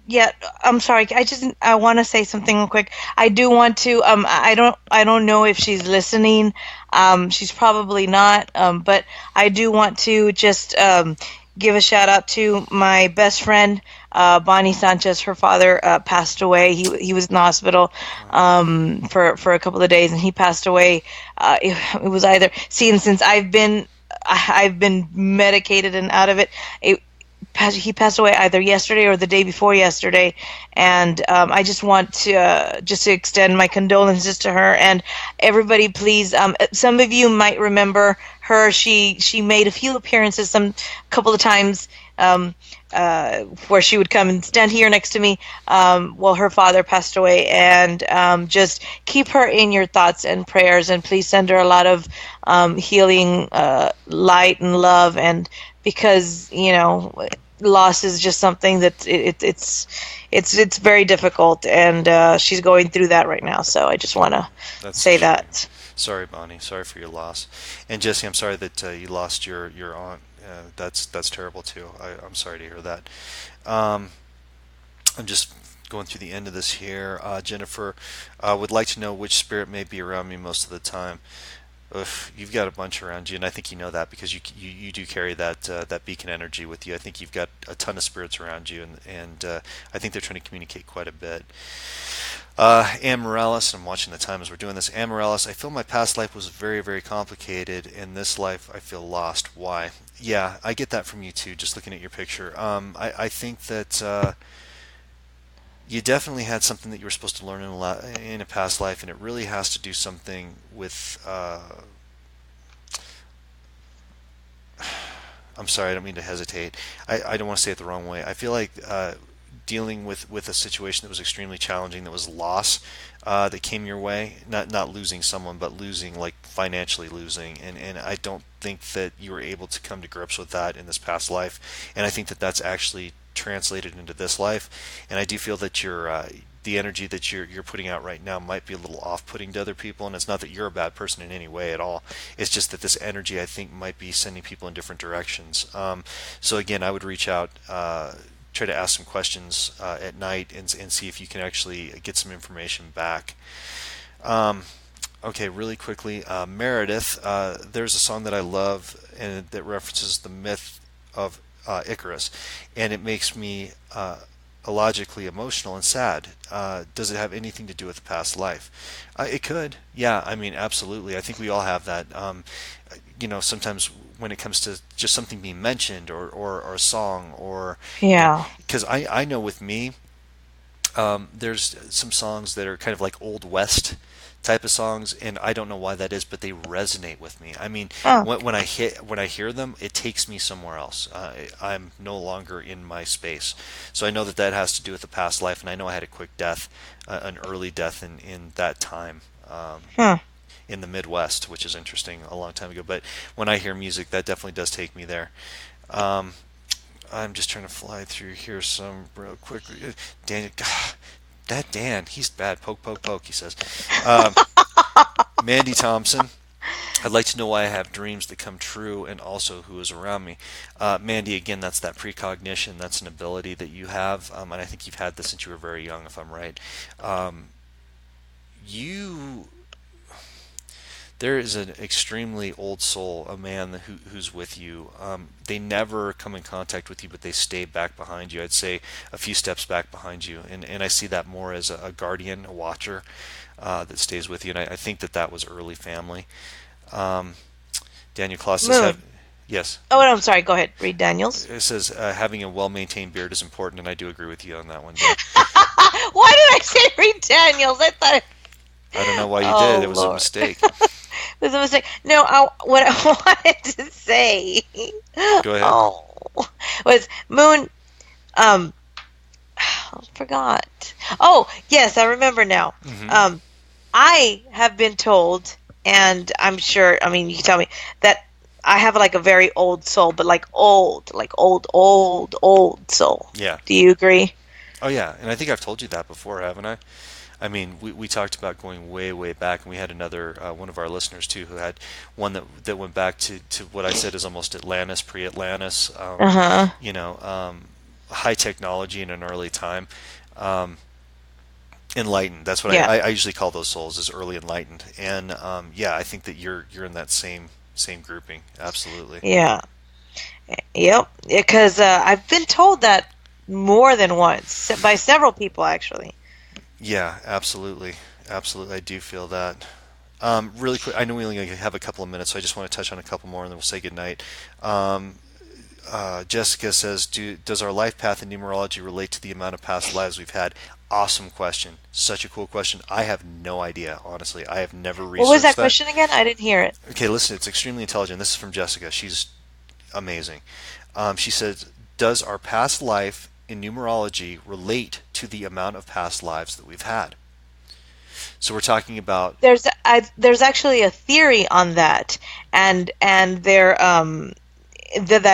A: Yeah, I'm sorry. I want to say something real quick. I do want to I don't know if she's listening. She's probably not. But I do want to just give a shout out to my best friend Bonnie Sanchez. Her father passed away. He was in the hospital
B: Oh,
A: for a couple of days, and he passed away. It was either see, and since I've been medicated and out of it. He passed away either yesterday or the day before yesterday, and I just to extend my condolences to her and everybody. Please, some of you might remember her. She made a few appearances, some couple of times. Um, where she would come and stand here next to me. Well, her father passed away, and just keep her in your thoughts and prayers, and please send her a lot of healing light and love, and because loss is just something that it's very difficult, and she's going through that right now. So I just want to
B: That's a
A: say
B: shame.
A: that.
B: Sorry, Bonnie. Sorry for your loss. And Jesse, I'm sorry that you lost your aunt. That's terrible too. I'm sorry to hear that. Um, I'm just going through the end of this here. Jennifer would like to know which spirit may be around me most of the time. Ugh, you've got a bunch around you, and I think you know that because you do carry that beacon energy with you. I think you've got a ton of spirits around you, and I think they're trying to communicate quite a bit. Ann Morales, I'm watching the time as we're doing this. Ann Morales, I feel my past life was very, very complicated. In this life, I feel lost. Why? Yeah, I get that from you too, just looking at your picture. I think that you definitely had something that you were supposed to learn in a past life, and it really has to do something with. I'm sorry, I don't mean to hesitate. I don't want to say it the wrong way. I feel like dealing with a situation that was extremely challenging, that was loss that came your way, not losing someone, but losing, like financially losing, and I don't think that you were able to come to grips with that in this past life, and I think that that's actually translated into this life, and I do feel that the energy that you're putting out right now might be a little off-putting to other people, and it's not that you're a bad person in any way at all. It's just that this energy, I think, might be sending people in different directions. So again, I would reach out, try to ask some questions at night, and see if you can actually get some information back. Um, okay, really quickly, Meredith. There's a song that I love, and that references the myth of Icarus, and it makes me illogically emotional and sad. Does it have anything to do with the past life? It could. Yeah, I mean, absolutely. I think we all have that. Sometimes when it comes to just something being mentioned, or a song, or
A: Yeah.
B: because I know with me, there's some songs that are kind of like old west type of songs, and I don't know why that is, but they resonate with me. I mean,
A: Oh.
B: when I hear them, it takes me somewhere else. I'm no longer in my space, so I know that that has to do with the past life, and I know I had a quick death, an early death in that time.
A: Huh.
B: In the Midwest, which is interesting, a long time ago. But when I hear music, that definitely does take me there. Um, I'm just trying to fly through here some real quickly. Daniel, God, that Dan, he's bad. Poke, poke, poke, he says. Um, Mandy Thompson, I'd like to know why I have dreams that come true and also who is around me. Mandy, again, that's that precognition. That's an ability that you have, and I think you've had this since you were very young, if I'm right. Um, you there is an extremely old soul, a man who's with you. They never come in contact with you, but they stay back behind you. I'd say a few steps back behind you, and I see that more as a guardian, a watcher that stays with you. And I think that that was early family. Um, Daniel Kloss says,
A: Moon.
B: yes.
A: Oh, no, I'm sorry. Go ahead. Read Daniels.
B: It says having a well-maintained beard is important, and I do agree with you on that one, Dan.
A: Why did I say read Daniels? I thought.
B: I don't know why you did.
A: Oh
B: It was a
A: Lord.
B: mistake.
A: There's a mistake. No, what I wanted to say,
B: Go ahead.
A: oh, was Moon. Um, I forgot. Oh, yes, I remember now.
B: Hmm.
A: Um, I have been told, and I'm sure. I mean, you can tell me that I have like a very old soul, but like old soul.
B: Yeah.
A: Do you agree?
B: Oh yeah, and I think I've told you that before, haven't I? I mean, we talked about going way, way back, and we had another one of our listeners too who had one that went back to what I said is almost Atlantis, pre-Atlantis,
A: Uh huh.
B: you know, high technology in an early time, um, enlightened. That's what
A: Yeah.
B: I usually call those souls, is early enlightened, and yeah, I think that you're in that same grouping, absolutely.
A: Yeah. Yep. Because I've been told that more than once by several people, actually.
B: Yeah, absolutely, absolutely. I do feel that. Really quick, I know we only have a couple of minutes, so I just want to touch on a couple more, and then we'll say goodnight. Um, Jessica says, does our life path in numerology relate to the amount of past lives we've had? Awesome question. Such a cool question. I have no idea, honestly. I have never
A: What was
B: researched
A: that
B: that.
A: question again? I didn't hear it.
B: Okay, listen, it's extremely intelligent. This is from Jessica. She's amazing. She says, does our past life in numerology relate to the amount of past lives that we've had? So we're talking about,
A: There's actually a theory on that, and that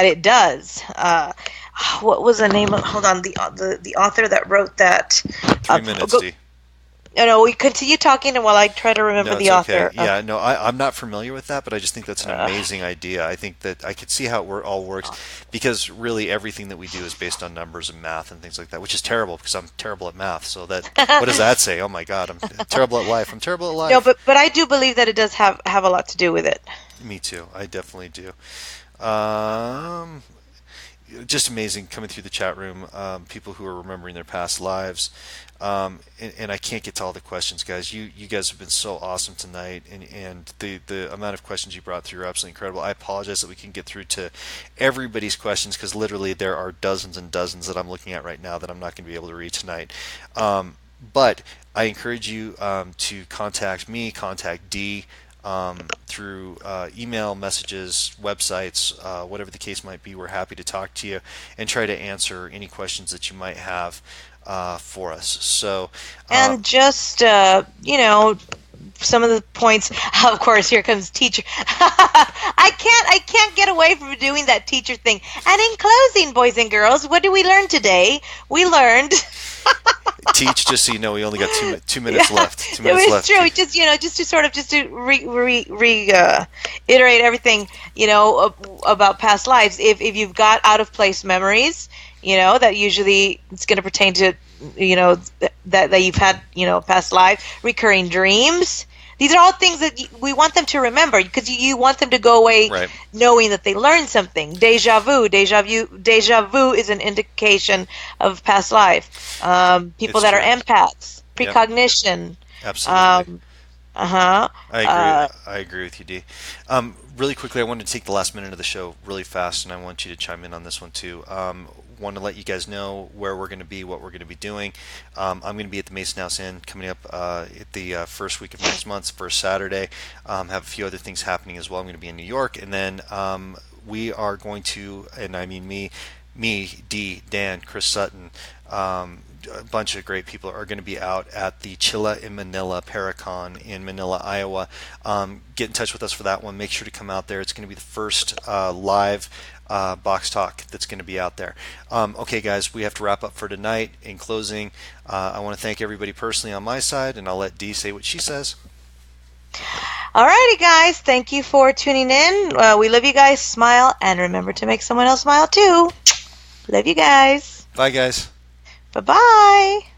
A: it does. what was the name of? Hold on, the author that wrote that. Uh,
B: 3 minutes,
A: go,
B: D.
A: no, we continue talking, and while I try to remember
B: No, it's
A: the
B: okay.
A: author.
B: Yeah, no, I'm not familiar with that, but I just think that's an
A: Uh,
B: amazing idea. I think that I could see how all works because really everything that we do is based on numbers and math and things like that, which is terrible because I'm terrible at math. So that, what does that say? Oh my God, I'm terrible at life. I'm terrible at
A: no,
B: life.
A: but I do believe that it does have a lot to do with it.
B: Me too. I definitely do. Um, just amazing coming through the chat room. People who are remembering their past lives, and I can't get to all the questions, guys. You guys have been so awesome tonight, and the amount of questions you brought through are absolutely incredible. I apologize that we can get through to everybody's questions because literally there are dozens and dozens that I'm looking at right now that I'm not going to be able to read tonight. But I encourage you to contact me, contact D through email, messages, websites, whatever the case might be. We're happy to talk to you and try to answer any questions that you might have for us. So, uh,
A: And just some of the points. Of course, here comes teacher. I can't get away from doing that teacher thing. And in closing, boys and girls, what did we learn today? We learned.
B: teach, just so you know, we only got two
A: Yeah,
B: minutes left. Two
A: it
B: minutes
A: was
B: left.
A: true. Just just to sort of just to iterate everything about past lives. If you've got out of place memories, that usually it's going to pertain to that you've had past life, recurring dreams. These are all things that we want them to remember because you want them to go away
B: Right.
A: knowing that they learned something. Deja vu is an indication of past life. People
B: It's
A: that are
B: true.
A: empaths,
B: Yep.
A: precognition.
B: Absolutely.
A: Um, uh-huh.
B: I agree.
A: Uh,
B: I agree with you, D. Really quickly, I wanted to take the last minute of the show really fast, and I want you to chime in on this one too. Want to let you guys know where we're going to be, what we're going to be doing. I'm going to be at the Mason House Inn coming up at the first week of next month, first Saturday. Have a few other things happening as well. I'm going to be in New York, and then we are going to, and I mean me, D, Dan, Chris Sutton. A bunch of great people are going to be out at the Chilla in Manila Paracon in Manila, Iowa. Get in touch with us for that one. Make sure to come out there. It's going to be the first live box talk that's going to be out there. Okay, guys, we have to wrap up for tonight. In closing, I want to thank everybody personally on my side, and I'll let Dee say what she says.
A: Alrighty, guys. Thank you for tuning in. We love you guys. Smile and remember to make someone else smile too. Love you guys.
B: Bye, guys.
A: Bye bye.